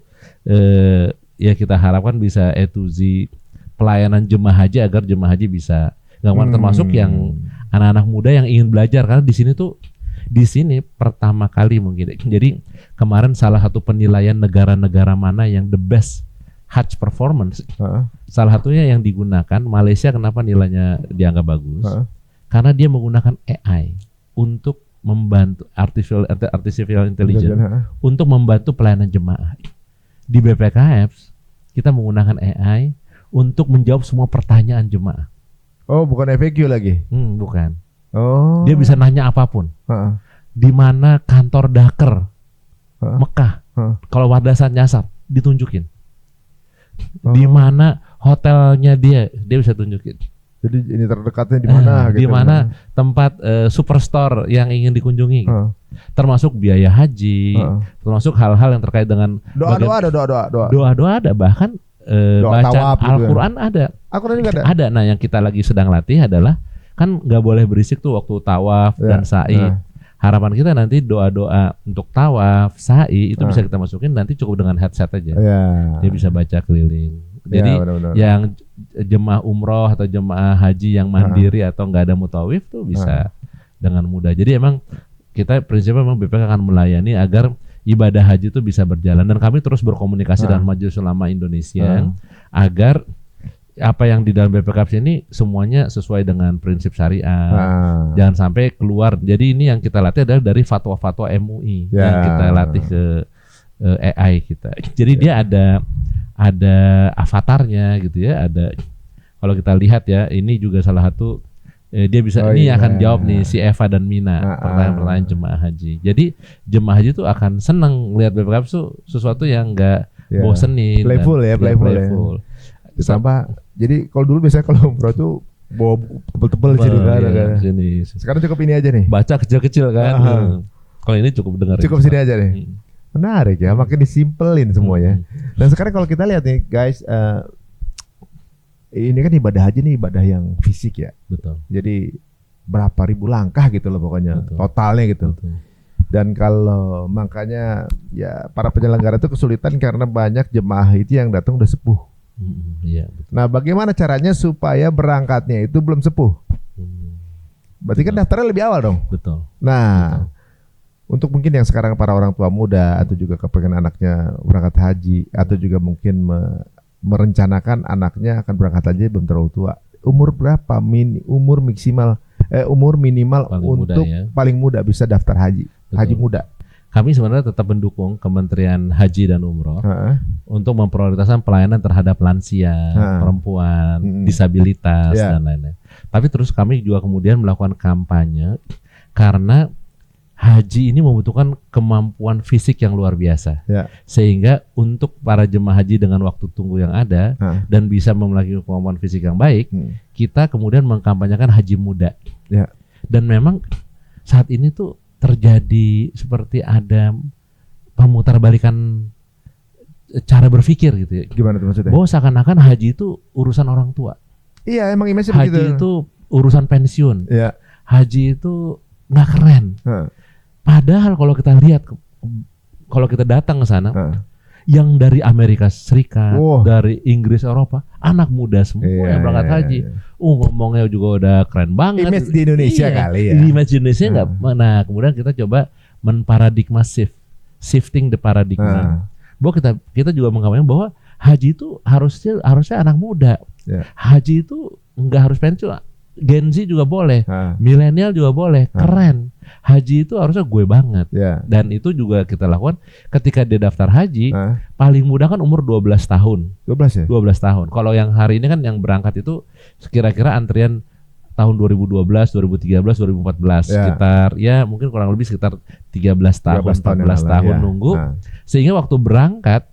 ya kita harapkan bisa to Z pelayanan jemaah haji agar jemaah haji bisa gampang, termasuk yang anak-anak muda yang ingin belajar karena di sini pertama kali mungkin. Jadi kemarin salah satu penilaian negara-negara mana yang the best Hajj performance, salah satunya yang digunakan Malaysia. Kenapa nilainya dianggap bagus? Karena dia menggunakan AI untuk membantu artificial intelligence untuk membantu pelayanan jemaah. Di BPKF kita menggunakan AI untuk menjawab semua pertanyaan jemaah. Oh, bukan FAQ lagi? Bukan. Oh. Dia bisa nanya apapun. Di mana kantor Daker Mekah? Kalau Wadasan nyasar, ditunjukin. Di mana hotelnya dia bisa tunjukin. Jadi ini terdekatnya di mana gitu. Di mana tempat superstore yang ingin dikunjungi. Gitu. Termasuk biaya haji, termasuk hal-hal yang terkait dengan doa. Doa ada, bahkan baca tawaf Al-Quran gitu. Ada. Al-Quran juga ada. Ada. Nah, yang kita lagi sedang latih adalah kan nggak boleh berisik tuh waktu tawaf dan sa'i. Harapan kita nanti doa-doa untuk tawaf, sa'i itu bisa kita masukin nanti cukup dengan headset aja. Dia bisa baca keliling. Jadi yang jemaah umroh atau jemaah haji yang mandiri atau nggak ada mutawif tuh bisa dengan mudah. Jadi emang kita prinsipnya memang BPK akan melayani agar ibadah haji itu bisa berjalan, dan kami terus berkomunikasi dengan Majelis Ulama Indonesia agar apa yang di dalam BPK ini semuanya sesuai dengan prinsip syariat. Jangan sampai keluar. Jadi ini yang kita latih adalah dari fatwa-fatwa MUI yang kita latih ke AI kita. Jadi dia ada avatarnya gitu ya. Ada, kalau kita lihat ya, ini juga salah satu dia bisa akan jawab nih si Eva dan Mina pertanyaan-pertanyaan jemaah haji. Jadi jemaah haji tuh akan seneng lihat BPK itu sesuatu yang enggak bosenin, playful ya. Ditambah, jadi kalau dulu biasanya kalau umroh tuh bawa buku tebel-tebel sini. Sekarang cukup ini aja nih. Baca kecil-kecil kan. Kalau ini cukup dengar. Cukup sini aja nih. Menarik ya, makin disimpelin semuanya. Dan sekarang kalau kita lihat nih guys, ini kan ibadah haji nih ibadah yang fisik ya. Betul. Jadi berapa ribu langkah gitu loh pokoknya. Betul. Totalnya gitu. Betul. Dan kalau makanya ya para penyelenggara itu kesulitan karena banyak jemaah itu yang datang udah sepuh. Iya, betul. Nah, bagaimana caranya supaya berangkatnya itu belum sepuh? Berarti kan daftarnya lebih awal dong. Betul. Nah, untuk mungkin yang sekarang para orang tua muda atau juga kepengen anaknya berangkat haji atau juga mungkin merencanakan anaknya akan berangkat haji belum terlalu tua. Umur berapa umur maksimal umur minimal paling untuk muda, ya? Paling muda bisa daftar haji. Betul. Haji muda. Kami sebenarnya tetap mendukung Kementerian Haji dan Umroh untuk memprioritaskan pelayanan terhadap lansia, perempuan, disabilitas dan lain-lain. Tapi terus kami juga kemudian melakukan kampanye karena haji ini membutuhkan kemampuan fisik yang luar biasa. Sehingga untuk para jemaah haji dengan waktu tunggu yang ada dan bisa memiliki kemampuan fisik yang baik, kita kemudian mengkampanyekan haji muda. Dan memang saat ini tuh terjadi seperti ada pemutarbalikan cara berpikir gitu ya. Gimana tuh maksudnya? Bahwa seakan-akan haji itu urusan orang tua. Iya, emang image haji begitu. Itu urusan pensiun. Iya. Haji itu nggak keren. Padahal kalau kita lihat, kalau kita datang ke sana, yang dari Amerika Serikat, dari Inggris, Eropa, anak muda semua yang berangkat haji. Ngomongnya juga udah keren banget. Image di Indonesia kali ya. Image di Indonesia nggak. Nah, kemudian kita coba menparadigma shifting the paradigma. Bahwa kita juga mengkampanyekan bahwa haji itu harusnya anak muda. Haji itu nggak harus pensiun. Gen Z juga boleh, milenial juga boleh, keren. Haji itu harusnya gue banget. Dan itu juga kita lakukan ketika dia daftar haji, paling muda kan umur 12 tahun. 12 ya? 12 tahun. Kalau yang hari ini kan yang berangkat itu kira-kira antrian tahun 2012, 2013, 2014 sekitar ya mungkin kurang lebih sekitar 13 tahun, 14 tahun nunggu. Sehingga waktu berangkat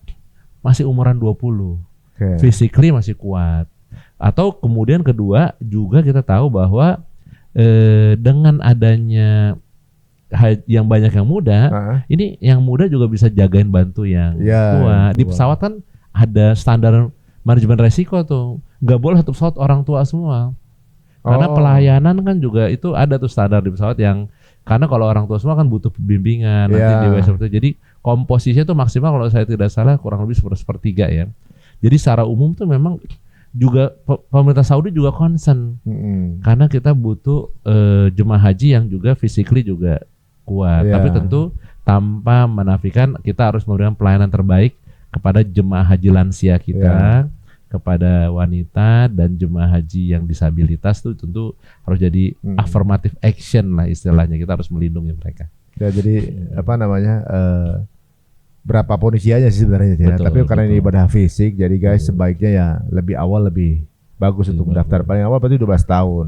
masih umuran 20. Physically masih kuat. Atau kemudian kedua juga kita tahu bahwa dengan adanya yang banyak yang muda, ini yang muda juga bisa jagain bantu yang tua. Di pesawat kan ada standar manajemen resiko tuh, nggak boleh satu pesawat orang tua semua. Karena pelayanan kan juga itu ada tuh standar di pesawat yang karena kalau orang tua semua kan butuh bimbingan nanti seperti itu. Jadi komposisinya tuh maksimal kalau saya tidak salah kurang lebih sepertiga ya. Jadi secara umum tuh memang juga pemerintah Saudi juga concern karena kita butuh jemaah haji yang juga physically juga kuat. Tapi tentu tanpa menafikan kita harus memberikan pelayanan terbaik kepada jemaah haji lansia kita, kepada wanita dan jemaah haji yang disabilitas itu tentu harus jadi affirmative action lah istilahnya. Kita harus melindungi mereka. Ya, jadi apa namanya? Berapapun usianya sih sebenarnya ya. Tapi karena ini ibadah fisik, jadi guys sebaiknya ya lebih awal lebih bagus untuk mendaftar. Paling awal berarti 12 tahun.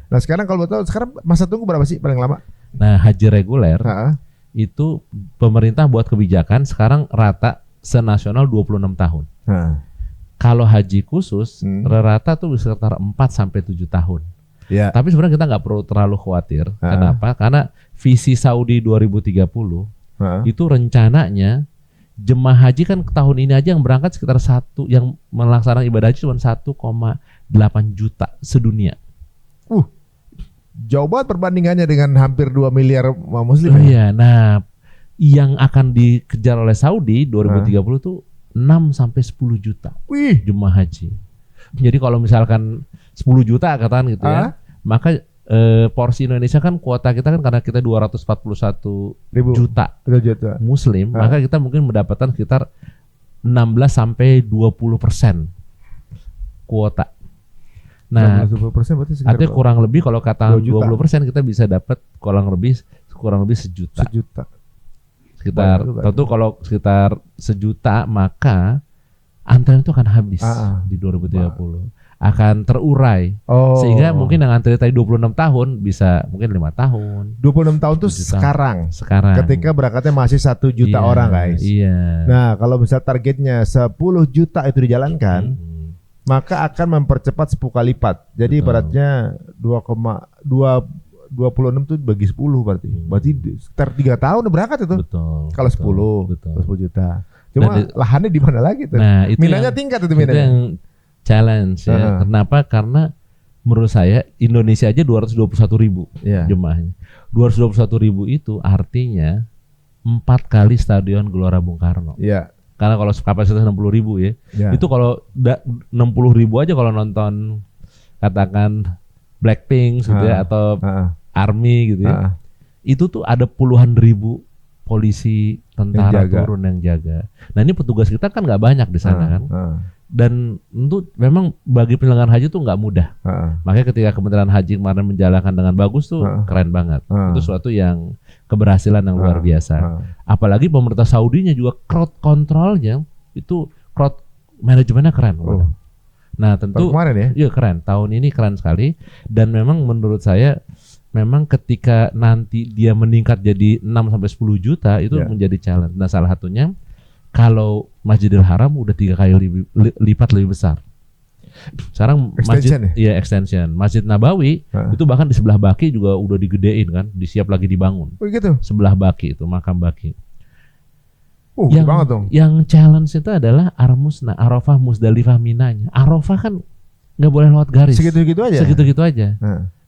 Nah sekarang kalau betul sekarang masa tunggu berapa sih paling lama? Nah haji reguler itu pemerintah buat kebijakan sekarang rata senasional 26 tahun. Kalau haji khusus rata tuh sekitar 4 sampai 7 tahun. Ya. Tapi sebenarnya kita nggak perlu terlalu khawatir. Kenapa? Karena visi Saudi 2030 itu rencananya jemaah haji kan tahun ini aja yang berangkat sekitar yang melaksanakan ibadah haji cuma 1,8 juta sedunia. Jauh banget perbandingannya dengan hampir 2 miliar muslim. Iya, nah yang akan dikejar oleh Saudi 2030 tuh 6 sampai 10 juta jemaah haji. Jadi kalau misalkan 10 juta katakan gitu ya, maka porsi Indonesia kan kuota kita kan karena kita 241 juta muslim, maka kita mungkin mendapatkan sekitar 16 sampai 20% kuota. Nah, 20% berarti artinya kurang lebih kalau kata 20% kita bisa dapat kurang lebih sejuta. Sekitar tentu kalau sekitar sejuta maka antrean itu akan habis di 2030. Akan terurai. Sehingga mungkin yang antri tadi 26 tahun bisa mungkin 5 tahun. 26 tahun tuh sekarang. Ketika berangkatnya masih 1 juta orang, guys. Iya. Nah, kalau misal targetnya 10 juta itu dijalankan, maka akan mempercepat 10 kali lipat. Jadi ibaratnya 26 tuh bagi 10 berarti. Berarti sekitar 3 tahun udah berangkat itu. Kalau 10 juta. Cuma lahannya di mana lagi tuh? Nah, itu minanya tingkat itu minanya. Itu yang challenge ya. Kenapa? Karena menurut saya Indonesia aja 221.000 jemaahnya. 221.000 itu artinya 4 kali stadion Gelora Bung Karno. Iya. Karena kalau kapasitas 60.000 ya. Itu kalau 60.000 aja kalau nonton katakan Blackpink gitu ya atau Army gitu ya. Itu tuh ada puluhan ribu polisi, tentara turun yang jaga. Nah ini petugas kita kan nggak banyak di sana kan. Dan untuk memang bagi penyelenggaraan haji tuh nggak mudah. Makanya ketika Kementerian Haji kemarin menjalankan dengan bagus tuh keren banget. Itu suatu yang keberhasilan yang luar biasa. Apalagi pemerintah Saudinya juga crowd controlnya itu crowd manajemennya keren. Nah tentu kemarin ya? Iya keren. Tahun ini keren sekali. Dan memang menurut saya memang ketika nanti dia meningkat jadi 6 sampai 10 juta itu menjadi challenge. Nah salah satunya kalau Masjidil Haram udah 3 kali lipat lebih besar. Sekarang extension. Masjid Nabawi itu bahkan di sebelah Baki juga udah digedein kan, disiap lagi dibangun. Oh gitu. Sebelah Baki itu makam Baki. Yang challenge itu adalah Arafah, Musdalifah, Minanya. Arafah kan nggak boleh lewat garis. Segitu-gitu aja.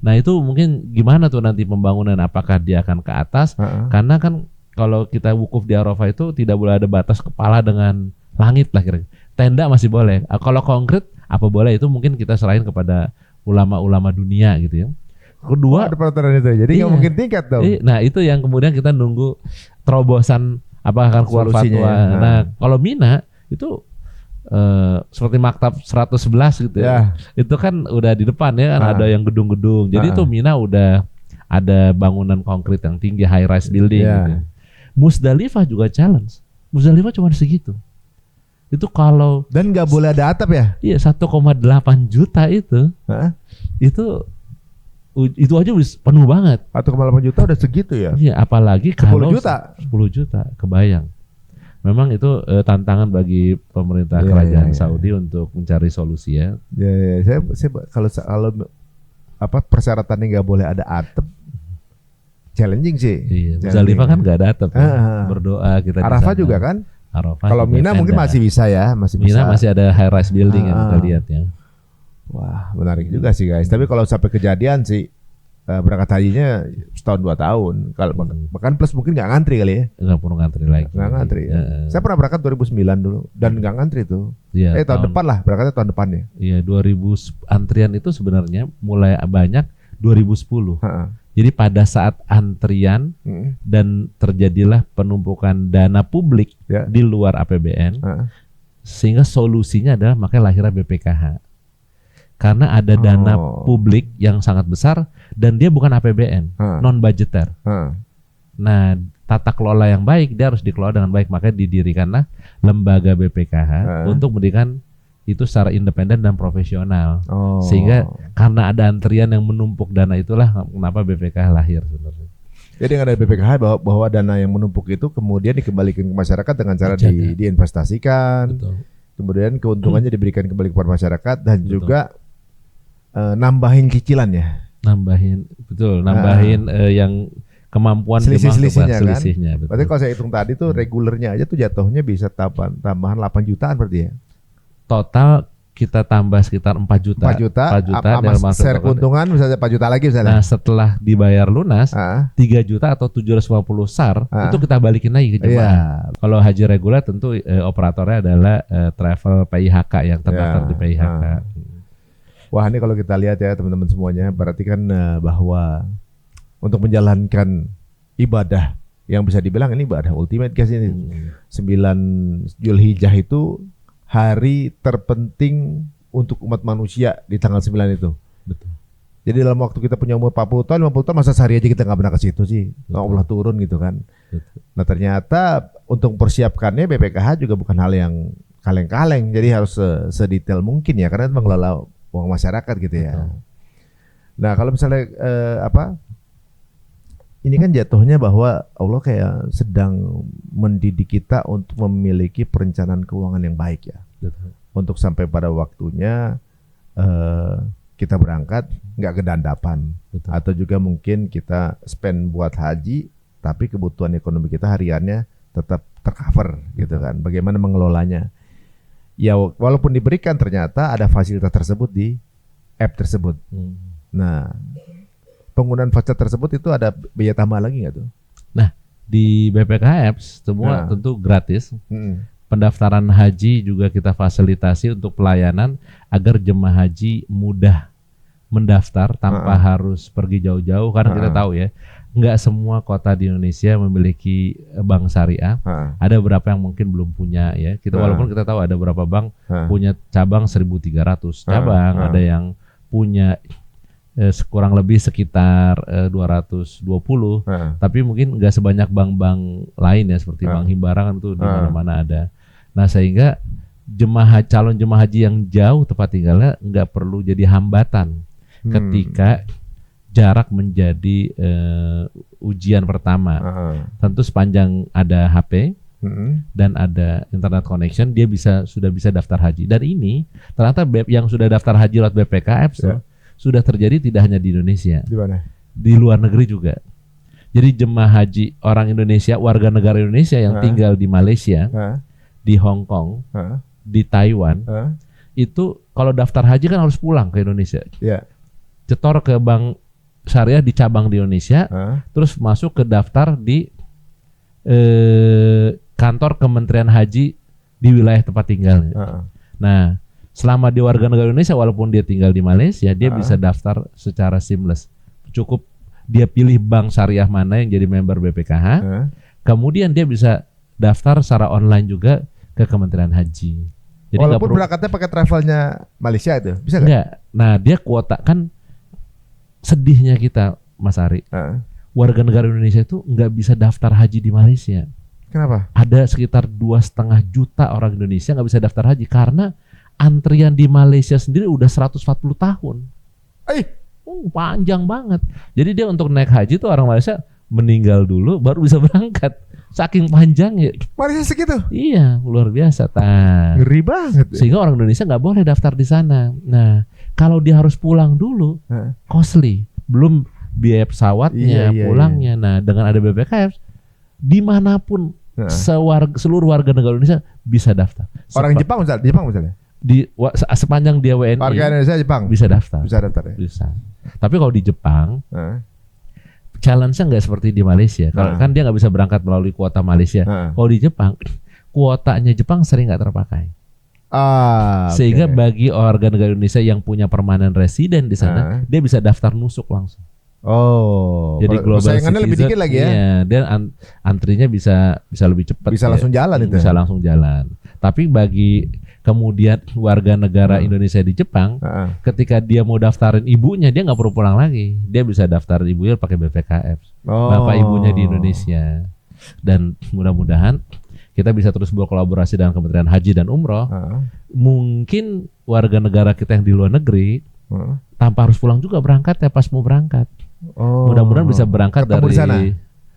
Nah itu mungkin gimana tuh nanti pembangunan, apakah dia akan ke atas? Karena kan kalau kita wukuf di Arafah itu tidak boleh ada batas kepala dengan langit lah kira-kira. Tenda masih boleh. Kalau konkret apa boleh itu mungkin kita serahin kepada ulama-ulama dunia gitu ya. Kedua ada peraturan itu. Jadi nggak mungkin tingkat dong. Nah itu yang kemudian kita nunggu terobosan apakah akan keluar fatwa. Nah kalau Mina itu seperti maktab 111 gitu ya. Itu kan udah di depan ya kan ada yang gedung-gedung. Jadi itu Mina udah ada bangunan konkret yang tinggi, high rise building gitu. Musdalifah juga challenge. Musdalifah cuma segitu. Itu kalau dan nggak boleh ada atap ya? Iya 1,8 juta itu. Itu aja penuh banget. 1,8 juta udah segitu ya? Iya, apalagi kalau 10 juta kebayang. Memang itu tantangan bagi pemerintah kerajaan Saudi untuk mencari solusi ya. Saya kalau persyaratannya nggak boleh ada atap, challenging sih. Iya. Musdalifah kan nggak ada atap. Berdoa kita. Arafah juga kan? Arafah. Kalau Mina mungkin masih bisa ya, Mina masih ada high rise building yang kita lihat ya. Wah, menarik juga sih guys. Tapi kalau sampai kejadian sih berangkat hajinya setahun 2 tahun. Kalau bahkan plus mungkin nggak ngantri kali ya. Nggak perlu ngantri lagi. Nggak ngantri. Saya pernah berangkat 2009 dulu dan nggak ngantri tuh. Ya, tahun depan lah, berangkatnya tahun depannya. Iya, 2000 antrian itu sebenarnya mulai banyak 2010. Jadi pada saat antrian dan terjadilah penumpukan dana publik di luar APBN, sehingga solusinya adalah makanya lahirnya BPKH. Karena ada dana publik yang sangat besar dan dia bukan APBN, non budgeter. Nah, tata kelola yang baik dia harus dikelola dengan baik, makanya didirikanlah lembaga BPKH untuk memberikan itu secara independen dan profesional. Sehingga karena ada antrian yang menumpuk dana itulah kenapa BPKH lahir sebenarnya. Jadi dengan ada BPKH bahwa dana yang menumpuk itu kemudian dikembalikan ke masyarakat dengan cara diinvestasikan. Betul. kemudian keuntungannya diberikan kembali kepada masyarakat dan Betul. juga nambahin cicilannya. Nambahin yang kemampuan Selisih-selisihnya kan. selisihnya, betul. Berarti kalau saya hitung tadi tuh regulernya aja tuh jatuhnya bisa tambahan 8 jutaan berarti ya. Total kita tambah sekitar 4 juta. 4 juta, 4 juta dalam masa share depan. keuntungan misalnya 4 juta lagi misalnya. Nah, setelah dibayar lunas, Ah, 3 juta atau 750 SAR Ah. itu kita balikin lagi ke iya. jemaah. Kalau haji reguler tentu operatornya adalah travel PIHK yang terdaftar Iya. di PIHK. Wah, ini kalau kita lihat ya teman-teman semuanya, berarti kan bahwa untuk menjalankan ibadah yang bisa dibilang ini ibadah ultimate guys ini. 9 Zulhijjah itu hari terpenting untuk umat manusia di tanggal 9 itu. Betul. Jadi dalam waktu kita punya umur 40 tahun, 50 tahun, masa sehari aja kita nggak pernah ke situ sih. Allah turun gitu kan. Betul. Nah ternyata untuk mempersiapkannya BPKH juga bukan hal yang kaleng-kaleng. Jadi harus sedetail mungkin ya, karena itu mengelola uang masyarakat gitu ya. Betul. Nah kalau misalnya ini kan jatuhnya bahwa Allah kayak sedang mendidik kita untuk memiliki perencanaan keuangan yang baik ya. Betul. Untuk sampai pada waktunya kita berangkat nggak kedandapan. Betul. Atau juga mungkin kita spend buat haji tapi kebutuhan ekonomi kita hariannya tetap tercover gitu kan. Bagaimana mengelolanya? Ya walaupun diberikan ternyata ada fasilitas tersebut di app tersebut. Nah, penggunaan fasilitas tersebut itu ada biaya tambah lagi nggak tuh? Di BPKH Apps semua Nah. tentu gratis. Hmm. Pendaftaran haji juga kita fasilitasi untuk pelayanan agar jemaah haji mudah mendaftar tanpa harus pergi jauh-jauh, karena kita tahu ya, nggak semua kota di Indonesia memiliki bank syariah. Ada beberapa yang mungkin belum punya ya. Kita walaupun kita tahu ada beberapa bank punya cabang 1.300 cabang, ada yang punya kurang lebih sekitar 220, tapi mungkin nggak sebanyak bank-bank lain ya, seperti Bank Himbara kan itu di mana-mana ada. Nah sehingga calon jemaah haji yang jauh tempat tinggalnya nggak perlu jadi hambatan ketika jarak menjadi ujian pertama. Tentu sepanjang ada HP dan ada internet connection, dia sudah bisa daftar haji. Dan ini ternyata yang sudah daftar haji lewat BPK Apps sudah terjadi tidak hanya di Indonesia, Di mana? di luar negeri juga. Jadi jemaah haji orang Indonesia, warga negara Indonesia yang tinggal di Malaysia, di Hong Kong, di Taiwan, itu kalau daftar haji kan harus pulang ke Indonesia. Ya. Cetor ke bank syariah di cabang di Indonesia, terus masuk ke daftar di kantor Kementerian Haji di wilayah tempat tinggalnya. Nah, selama dia warga negara Indonesia, walaupun dia tinggal di Malaysia, dia bisa daftar secara seamless. Cukup dia pilih bank syariah mana yang jadi member BPKH, kemudian dia bisa daftar secara online juga ke Kementerian Haji. Jadi Walaupun berangkatnya pakai travelnya Malaysia itu, bisa nggak? enggak. Nah, dia kuota kan, sedihnya kita, Mas Ari, warga negara Indonesia itu nggak bisa daftar haji di Malaysia. Kenapa? Ada sekitar 2,5 juta orang Indonesia nggak bisa daftar haji karena antrian di Malaysia sendiri udah 140 tahun. Panjang banget. Jadi dia untuk naik haji tuh orang Malaysia meninggal dulu baru bisa berangkat. Saking panjangnya. Malaysia segitu? Iya, luar biasa. Ngeri banget. Sehingga orang Indonesia nggak boleh daftar di sana. Nah, kalau dia harus pulang dulu, costly. Belum biaya pesawatnya, pulangnya. Nah, dengan ada BPKF, dimanapun seluruh warga negara Indonesia bisa daftar. Orang Jepang misalnya? Sepanjang dia WNI, warga Indonesia Jepang bisa daftar. Bisa daftar ya? Bisa. Tapi kalau di Jepang, challenge-nya nggak seperti di Malaysia. Kalau kan dia nggak bisa berangkat melalui kuota Malaysia. Kalau di Jepang, kuotanya Jepang sering nggak terpakai. Sehingga bagi warga negara Indonesia yang punya permanent resident di sana, dia bisa daftar nusuk langsung. Jadi global saingannya lebih dikit lagi ya. Iya, dan antrinya bisa lebih cepat. Bisa langsung jalan itu. Bisa langsung jalan. Tapi bagi kemudian warga negara Indonesia di Jepang, ketika dia mau daftarin ibunya, dia nggak perlu pulang lagi. Dia bisa daftar ibunya pakai BPKF. Bapak ibunya di Indonesia. Dan mudah-mudahan kita bisa terus berkolaborasi dengan Kementerian Haji dan Umroh. Mungkin warga negara kita yang di luar negeri tanpa harus pulang juga berangkat ya pas mau berangkat. Mudah-mudahan bisa berangkat ketemu dari di sana.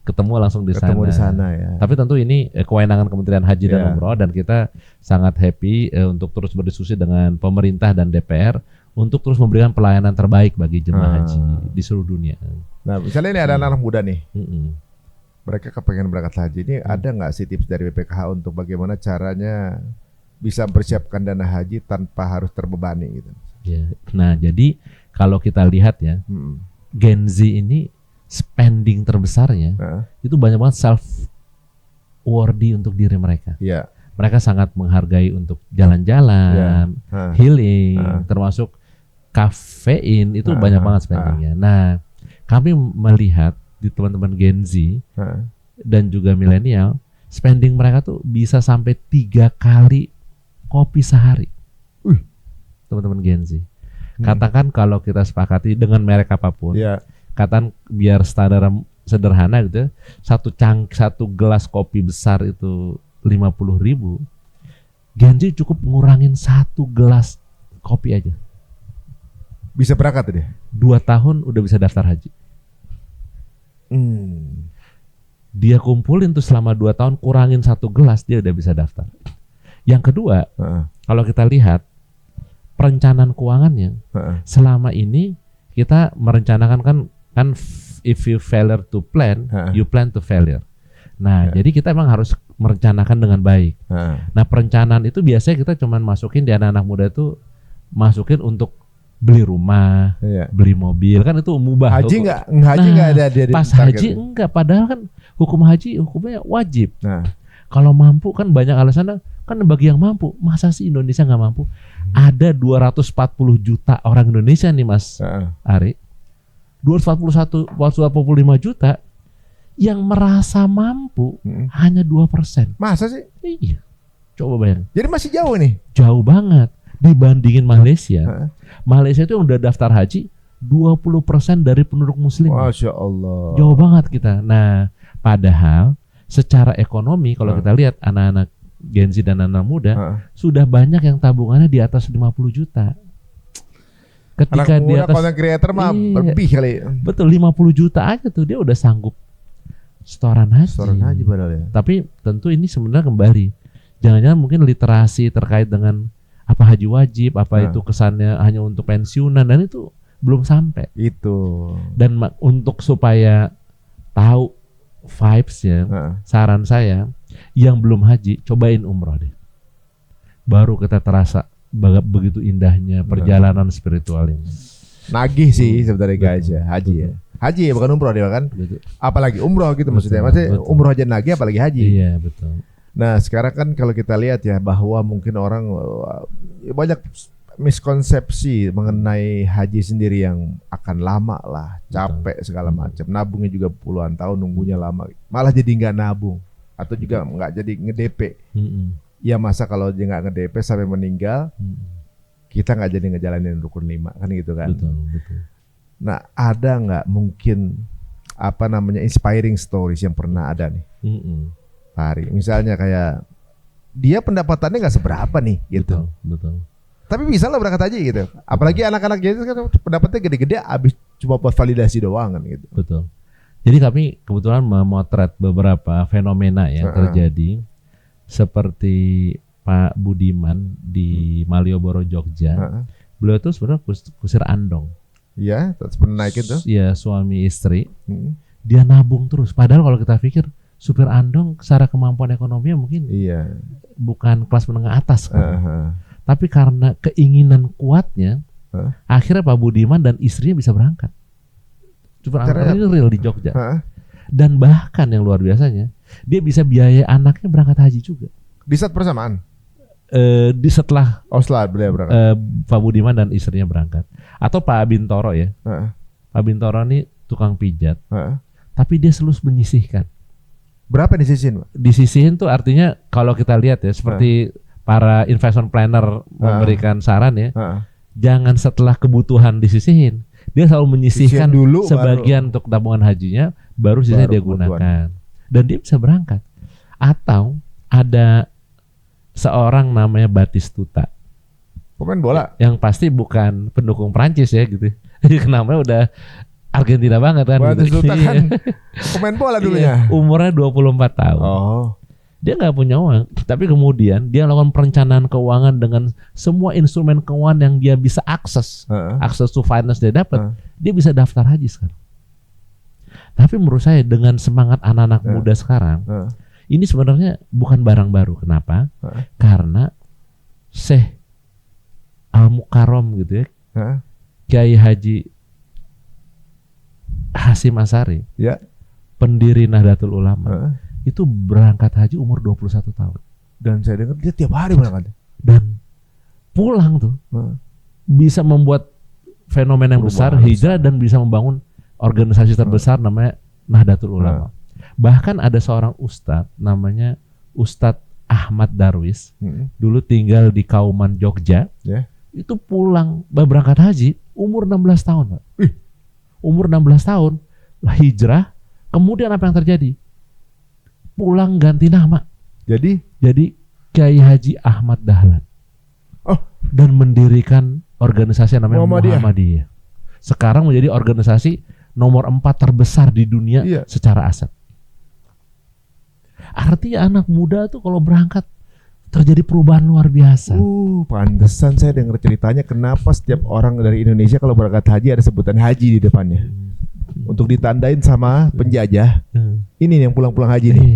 ketemu langsung di ketemu sana. di sana ya. Tapi tentu ini kewenangan Kementerian Haji dan Iya. Umroh, dan kita sangat happy untuk terus berdiskusi dengan pemerintah dan DPR untuk terus memberikan pelayanan terbaik bagi jemaah haji di seluruh dunia. Nah, misalnya ini ada anak muda nih, Mm-mm. mereka kepengen berangkat haji. Ini ada nggak sih tips dari BPKH untuk bagaimana caranya bisa mempersiapkan dana haji tanpa harus terbebani gitu? Ya. Nah, jadi kalau kita lihat ya, Gen Z ini spending terbesarnya itu banyak banget self worthy untuk diri mereka. Iya. Mereka sangat menghargai untuk jalan-jalan, healing, termasuk kafein, itu banyak banget spendingnya. Nah, kami melihat di teman-teman Gen Z dan juga milenial, spending mereka tuh bisa sampai 3 kali kopi sehari. Teman-teman Gen Z. Katakan kalau kita sepakati dengan merek apapun, katakan biar standar sederhana gitu ya, satu gelas kopi besar itu 50.000, Gen Z cukup ngurangin 1 gelas kopi aja. Bisa berangkat deh. 2 tahun udah bisa daftar haji. Dia kumpulin tuh selama 2 tahun, kurangin 1 gelas, dia udah bisa daftar. Yang kedua, kalau kita lihat perencanaan keuangannya, selama ini kita merencanakan kan if you failure to plan, you plan to failure. Nah, jadi kita emang harus merencanakan dengan baik. Nah, perencanaan itu biasanya kita cuman masukin di anak-anak muda itu, masukin untuk beli rumah, beli mobil, kan itu mubah. Haji nggak ada dia. Pas haji enggak, padahal kan hukum haji hukumnya wajib. Kalau mampu kan banyak alasannya, kan bagi yang mampu. Masa sih Indonesia nggak mampu? Ada 240 juta orang Indonesia nih Mas Ari. 245 juta yang merasa mampu hanya 2%. Masa sih? Iya. Coba bayangin. Jadi masih jauh nih. Jauh banget dibandingin Malaysia. Malaysia itu yang udah daftar haji 20% dari penduduk muslim. Masya Allah. Jauh banget kita. Nah, padahal secara ekonomi kalau kita lihat anak-anak Gen Z dan anak muda sudah banyak yang tabungannya di atas 50 juta. Ketika anak di muda atas content creator mah lebih kali. Betul, 50 juta aja tuh dia udah sanggup setoran haji. Setoran haji padahal ya. Tapi tentu ini sebenarnya kembali, jangan-jangan mungkin literasi terkait dengan apa haji wajib, apa itu kesannya hanya untuk pensiunan, dan itu belum sampai. Itu. Dan untuk supaya tahu vibes-nya, saran saya yang belum haji, cobain umroh deh. Baru kita terasa begitu indahnya perjalanan spiritual ini. Nagih sih sebenarnya guys ya, haji ya. Haji ya, bukan umroh dia kan. Apalagi umroh gitu maksudnya. Maksudnya umroh aja nagih apalagi haji. Iya, betul. Nah, sekarang kan kalau kita lihat ya bahwa mungkin orang banyak miskonsepsi mengenai haji sendiri yang akan lama lah, capek segala macam. Nabungnya juga puluhan tahun, nunggunya lama. Malah jadi nggak nabung atau juga nggak jadi nge-DP. Ya masa kalau dia nggak nge-DP sampai meninggal, kita nggak jadi ngejalanin rukun 5 kan gitu kan. Betul. Nah, ada nggak mungkin inspiring stories yang pernah ada nih, Pak Hari? Misalnya kayak dia pendapatannya nggak seberapa nih gitu. Betul. Tapi bisa lah berangkat haji gitu. Apalagi anak-anak gitu kan pendapatnya gede-gede, abis cuma buat validasi doang kan gitu. Betul. Jadi kami kebetulan memotret beberapa fenomena yang terjadi, seperti Pak Budiman di Malioboro, Jogja. Beliau itu sebenarnya kusir andong. Iya, pernah naikin tuh. Iya, suami istri. Dia nabung terus. Padahal kalau kita pikir supir andong secara kemampuan ekonominya mungkin bukan kelas menengah atas kan. Tapi karena keinginan kuatnya, akhirnya Pak Budiman dan istrinya bisa berangkat. Supir andong ini real di Jogja. Dan bahkan yang luar biasanya, dia bisa biaya anaknya berangkat haji juga. Di saat bersamaan? Di setelah setelah beliau berangkat. Pak Budiman dan istrinya berangkat. Atau Pak Bintoro ya. Pak Bintoro ini tukang pijat. Tapi dia selalu menyisihkan. Berapa disisihin, Pak? Disisihin tuh artinya kalau kita lihat ya, seperti para investment planner memberikan saran ya, jangan setelah kebutuhan disisihin. Dia selalu menyisihkan dulu sebagian untuk tabungan hajinya, baru sisanya dia gunakan. Dan dia bisa berangkat. Atau ada seorang namanya Batistuta, pemain bola, yang pasti bukan pendukung Prancis ya gitu. Namanya udah Argentina banget kan. Berarti gitu. Sultan kan Iya. pemain bola Iya, dulunya. umurnya 24 tahun. Oh. Dia nggak punya uang, tapi kemudian dia lakukan perencanaan keuangan dengan semua instrumen keuangan yang dia bisa akses, akses to finance dia dapat, dia bisa daftar haji sekarang. Tapi menurut saya dengan semangat anak-anak muda sekarang, ini sebenarnya bukan barang baru. Kenapa? Karena Syekh Al-Mukarram gitu ya, Kiai Haji Hasyim Asy'ari, Ya. pendiri Nahdlatul Ulama, itu berangkat haji umur 21 tahun. Dan saya dengar dia tiap hari berangkat. Dan pulang tuh bisa membuat fenomena yang besar, Perubahan hijrah, dan bisa membangun organisasi terbesar namanya Nahdlatul Ulama. Bahkan ada seorang ustadz namanya Ustadz Ahmad Darwis, dulu tinggal di Kauman, Jogja. Itu pulang berangkat haji umur 16 tahun, Pak. Umur 16 tahun hijrah, kemudian apa yang terjadi? Pulang ganti nama. Jadi Kiai Haji Ahmad Dahlan. Dan mendirikan organisasi yang namanya Muhammadiyah. Sekarang menjadi organisasi nomor 4 terbesar di dunia secara aset. Artinya anak muda tuh kalau berangkat terjadi perubahan luar biasa. Pantesan saya dengar ceritanya kenapa setiap orang dari Indonesia kalau berangkat haji ada sebutan haji di depannya. Untuk ditandain sama penjajah. Ini yang pulang-pulang haji nih.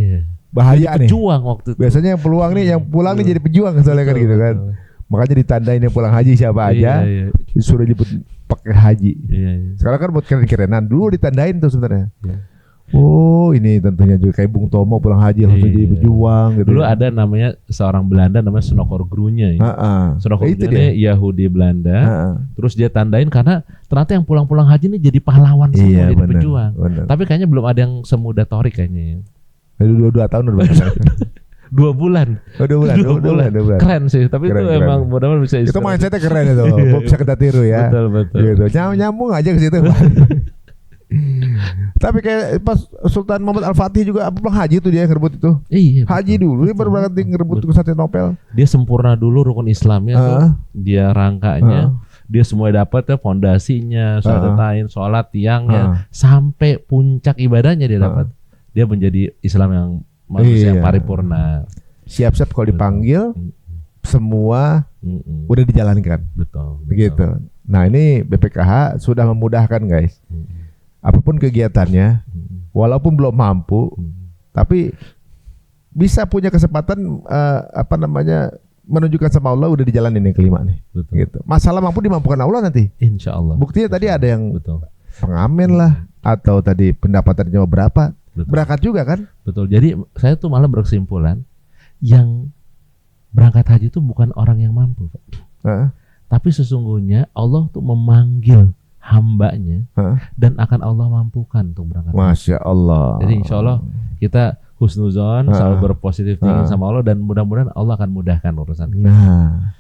Bahaya nih. Pejuang waktu itu. Biasanya yang peluang nih, yang pulang nih jadi pejuang soalnya kan gitu kan. Makanya ditandain yang pulang haji siapa aja. Disuruh jemput pakai haji. Sekarang kan buat keren-kerenan. Dulu ditandain tuh sebenarnya. Oh, ini tentunya juga kayak Bung Tomo pulang haji langsung jadi pejuang gitu. Dulu ada namanya seorang Belanda namanya Snokor Grunya. Snokor Grunya Yahudi Belanda. Terus dia tandain karena ternyata yang pulang-pulang haji ini jadi pahlawan semua, jadi pejuang. Tapi kayaknya belum ada yang semudah Torik kayaknya. 2 tahun udah berangkat. 2 bulan. 2 bulan. Keren sih, tapi Keren, itu emang mudah-mudahan bisa. Itu mindsetnya keren itu. Bisa kita tiru ya. Betul. Gitu. Nyambung aja ke situ. Tapi kayak pas Sultan Muhammad Al-Fatih juga pulang haji tuh dia ngerebut itu. Iya. Haji dulu dia baru berangkat ngerebut Konstantinopel. Dia sempurna dulu rukun Islamnya tuh. Dia rangkanya. Dia semua dapat ya, fondasinya, syahadatain, sholat, tiangnya, sampai puncak ibadahnya dia dapat. Dia menjadi Islam yang manusia yang paripurna. Siap-siap kalau dipanggil semua udah dijalankan. Betul. Begitu. Nah, ini BPKH sudah memudahkan guys. Apapun kegiatannya, walaupun belum mampu, tapi bisa punya kesempatan menunjukkan sama Allah udah dijalanin yang kelima nih. Betul. Gitu. Masalah mampu dimampukan Allah nanti. Insya Allah. Buktinya tadi ada yang pengamen lah, atau tadi pendapatannya berapa, berangkat juga kan? Betul. Jadi saya tuh malah berkesimpulan yang berangkat haji itu bukan orang yang mampu, Pak. Tapi sesungguhnya Allah tuh memanggil hambanya dan akan Allah mampukan untuk berangkat. Masya Allah. Jadi insya Allah kita husnuzon, selalu berpositif tinggi sama Allah, dan mudah-mudahan Allah akan mudahkan urusan kita. Nah,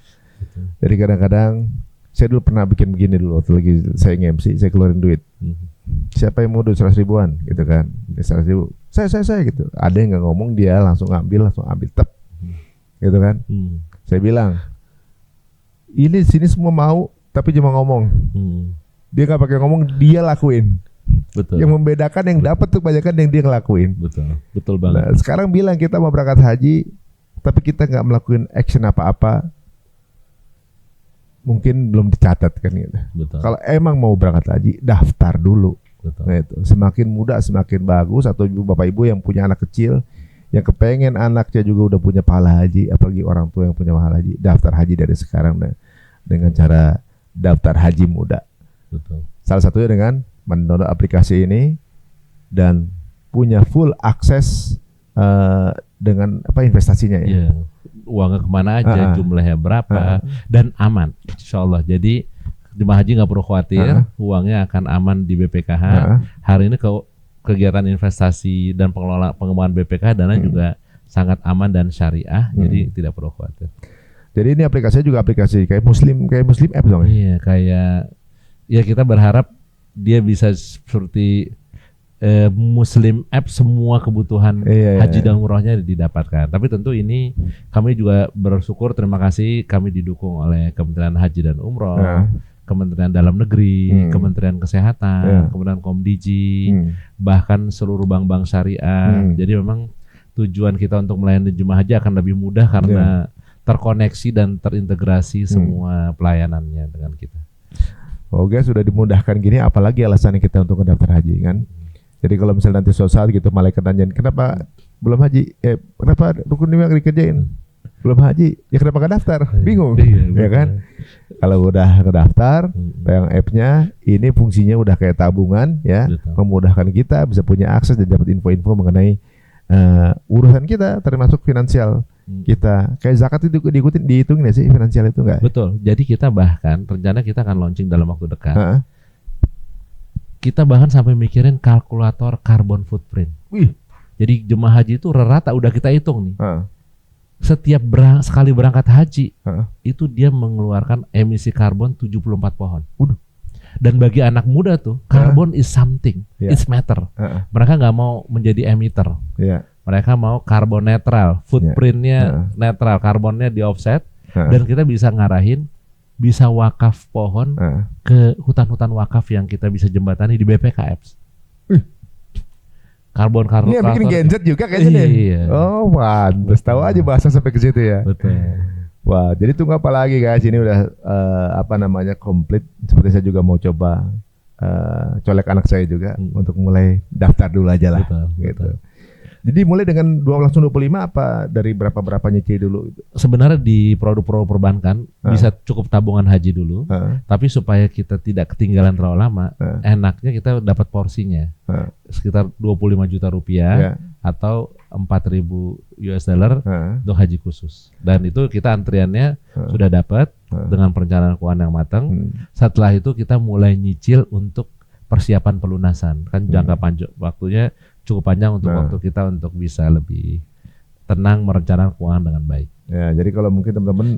jadi kadang-kadang saya dulu pernah bikin begini dulu waktu lagi saya nge-MC, saya keluarin duit. Siapa yang mau duit 100 ribuan gitu kan? 100 ribu. Saya gitu. Ada yang nggak ngomong, dia langsung ambil tep. Gitu kan? Saya bilang, ini sini semua mau, tapi cuma ngomong. Dia nggak pakai ngomong, dia lakuin. Betul. Yang membedakan yang dapat tuh kebanyakan yang dia ngelakuin. Betul banget. Nah, sekarang bilang kita mau berangkat haji, tapi kita nggak melakukan action apa-apa, mungkin belum dicatat kan gitu. Kalau emang mau berangkat haji, daftar dulu. Nah, itu semakin muda semakin bagus. Atau ibu bapak ibu yang punya anak kecil, yang kepengen anaknya juga udah punya pahala haji, apalagi orang tua yang punya pahala haji, daftar haji dari sekarang dengan cara daftar haji muda. Betul. Salah satunya dengan mendownload aplikasi ini dan punya full akses dengan investasinya ya. Uangnya kemana aja, jumlahnya berapa, dan aman, insya Allah. Jadi jemaah haji nggak perlu khawatir, uangnya akan aman di BPKH. Hari ini kegiatan investasi dan pengembangan BPKH dana juga sangat aman dan syariah, jadi tidak perlu khawatir. Jadi ini aplikasinya juga aplikasi kayak Muslim App dong. Iya, kayak kita berharap dia bisa seperti Muslim App, semua kebutuhan haji dan umrohnya didapatkan. Tapi tentu ini kami juga bersyukur, terima kasih kami didukung oleh Kementerian Haji dan Umroh, Kementerian Dalam Negeri, Kementerian Kesehatan, kemudian Komdiji, bahkan seluruh bank-bank syariah. Jadi memang tujuan kita untuk melayani jemaah haji akan lebih mudah karena terkoneksi dan terintegrasi semua pelayanannya dengan kita. Oke, sudah dimudahkan gini, apalagi alasannya kita untuk mendaftar haji kan? Jadi kalau misalnya nanti suatu saat gitu malaikat nanyain, kenapa belum haji? Kenapa rukun 5 dikerjain? Belum haji, ya kenapa gak daftar? Bingung, ya kan? Kalau udah ngedaftar, yang app-nya ini fungsinya udah kayak tabungan ya, memudahkan kita bisa punya akses dan dapat info-info mengenai urusan kita, termasuk finansial kita. Kayak zakat itu dihitungin ya sih finansial itu enggak? Betul. Jadi kita bahkan rencana kita akan launching dalam waktu dekat. Kita bahkan sampai mikirin kalkulator carbon footprint. Wih. Jadi jemaah haji itu rata udah kita hitung nih. Setiap sekali berangkat haji itu dia mengeluarkan emisi karbon 74 pohon. Dan bagi anak muda tuh karbon is something, it's matter. Mereka nggak mau menjadi emitter. Mereka mau karbon netral, footprintnya netral, karbonnya di offset. Dan kita bisa ngarahin, bisa wakaf pohon ke hutan-hutan wakaf yang kita bisa jembatani di BPKF. Karbon ini yang bikin genset juga kayaknya deh. Oh, pantes tahu aja bahasa sampai ke situ ya. Betul. Wah, jadi tunggu apa lagi guys? Ini udah komplit. Seperti saya juga mau coba colek anak saya juga untuk mulai daftar dulu aja lah. Betul, gitu. Jadi mulai dengan langsung 25 apa dari berapa nyicil dulu? Sebenarnya di produk-produk perbankan bisa cukup tabungan haji dulu, tapi supaya kita tidak ketinggalan terlalu lama, enaknya kita dapat porsinya sekitar 25 juta rupiah atau 4.000 US dollar untuk haji khusus. Dan itu kita antriannya sudah dapat dengan perencanaan keuangan yang matang. Setelah itu kita mulai nyicil untuk persiapan pelunasan. Kan jangka panjang waktunya cukup panjang untuk waktu kita untuk bisa lebih tenang merencanakan keuangan dengan baik. Ya, jadi kalau mungkin teman-teman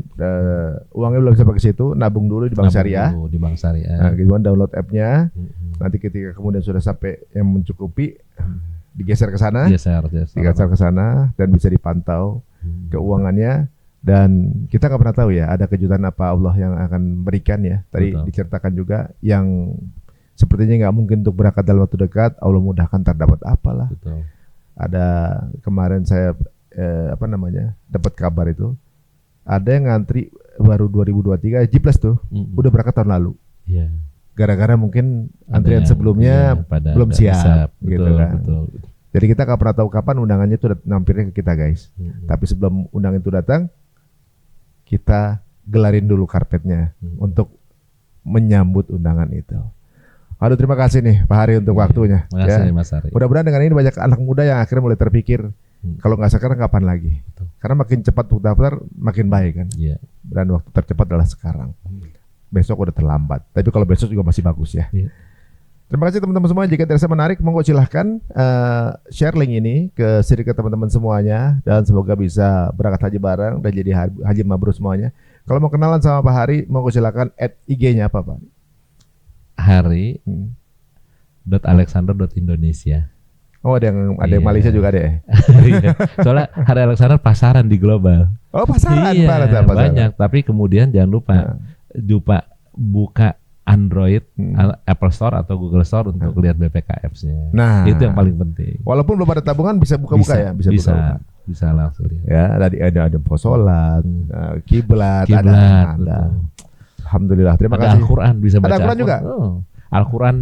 uangnya belum bisa pakai situ, nabung dulu di bank syariah. Di bank syariah. Nah, gitu download app-nya. Nanti ketika kemudian sudah sampai yang mencukupi, digeser ke sana, digeser ke sana dan bisa dipantau keuangannya. Dan kita nggak pernah tahu ya ada kejutan apa Allah yang akan berikan ya. Tadi diceritakan juga yang sepertinya nggak mungkin untuk berangkat dalam waktu dekat, Allah mudahkan terdapat apalah. Betul. Ada kemarin saya dapat kabar itu ada yang ngantri baru 2023 Jiples tuh, udah berangkat tahun lalu. Iya. Gara-gara mungkin antrian sebelumnya belum siap gitu kan. Betul. Jadi kita nggak pernah tahu kapan undangannya itu nampilnya ke kita guys. Tapi sebelum undangan itu datang, kita gelarin dulu karpetnya untuk menyambut undangan itu. Aduh, terima kasih nih Pak Hari untuk waktunya. Terima kasih Mas Hari. Mudah-mudahan dengan ini banyak anak muda yang akhirnya mulai terpikir kalau nggak sekarang kapan lagi. Karena makin cepat untuk daftar makin baik kan. Dan waktu tercepat adalah sekarang. Besok udah terlambat. Tapi kalau besok juga masih bagus ya. Terima kasih teman-teman semua. Jika terasa menarik, monggo silahkan share link ini ke circle teman-teman semuanya dan semoga bisa berangkat haji bareng dan jadi haji mabrur semuanya. Kalau mau kenalan sama Pak Hari, monggo silahkan add IG-nya apa Pak? Hari.alexander.indonesia. Oh, ada yang Malaysia juga ada ya? Soalnya Hari Alexander pasaran di global. Oh, pasaran. Banyak. Tapi kemudian jangan lupa buka Android, Apple Store atau Google Store untuk lihat BPKF-nya. Nah, itu yang paling penting. Walaupun belum ada tabungan bisa buka-buka ya? Bisa langsung lihat. Ya, tadi ada sholat, kiblat, ada. Alhamdulillah, terima kasih. Al-Quran bisa baca. Ada Al-Quran juga? Al-Quran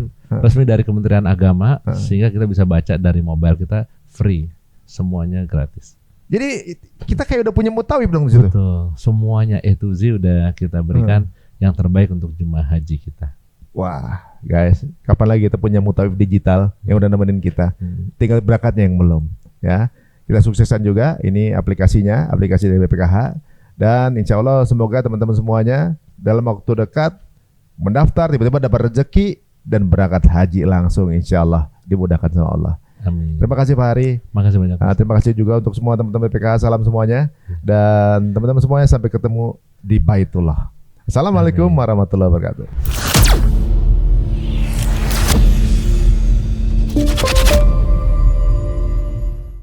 resmi dari Kementerian Agama, sehingga kita bisa baca dari mobile kita free, semuanya gratis. Jadi kita kayak udah punya mutawif dong di situ. Betul, semuanya A to Z udah kita berikan yang terbaik untuk jemaah haji kita. Wah, guys, kapan lagi kita punya mutawif digital yang udah nemenin kita? Tinggal berangkatnya yang belum, ya. Kita suksesan juga. Ini aplikasinya, aplikasi dari BPKH. Dan insya Allah semoga teman-teman semuanya dalam waktu dekat mendaftar, tiba-tiba dapat rezeki dan berangkat haji langsung, insya Allah dimudahkan sama Allah. Amin. Terima kasih Pak Hari. Makasih banyak. Terima kasih juga untuk semua teman-teman BPKH. Salam semuanya dan teman-teman semuanya sampai ketemu di Baitullah. Assalamualaikum warahmatullahi wabarakatuh.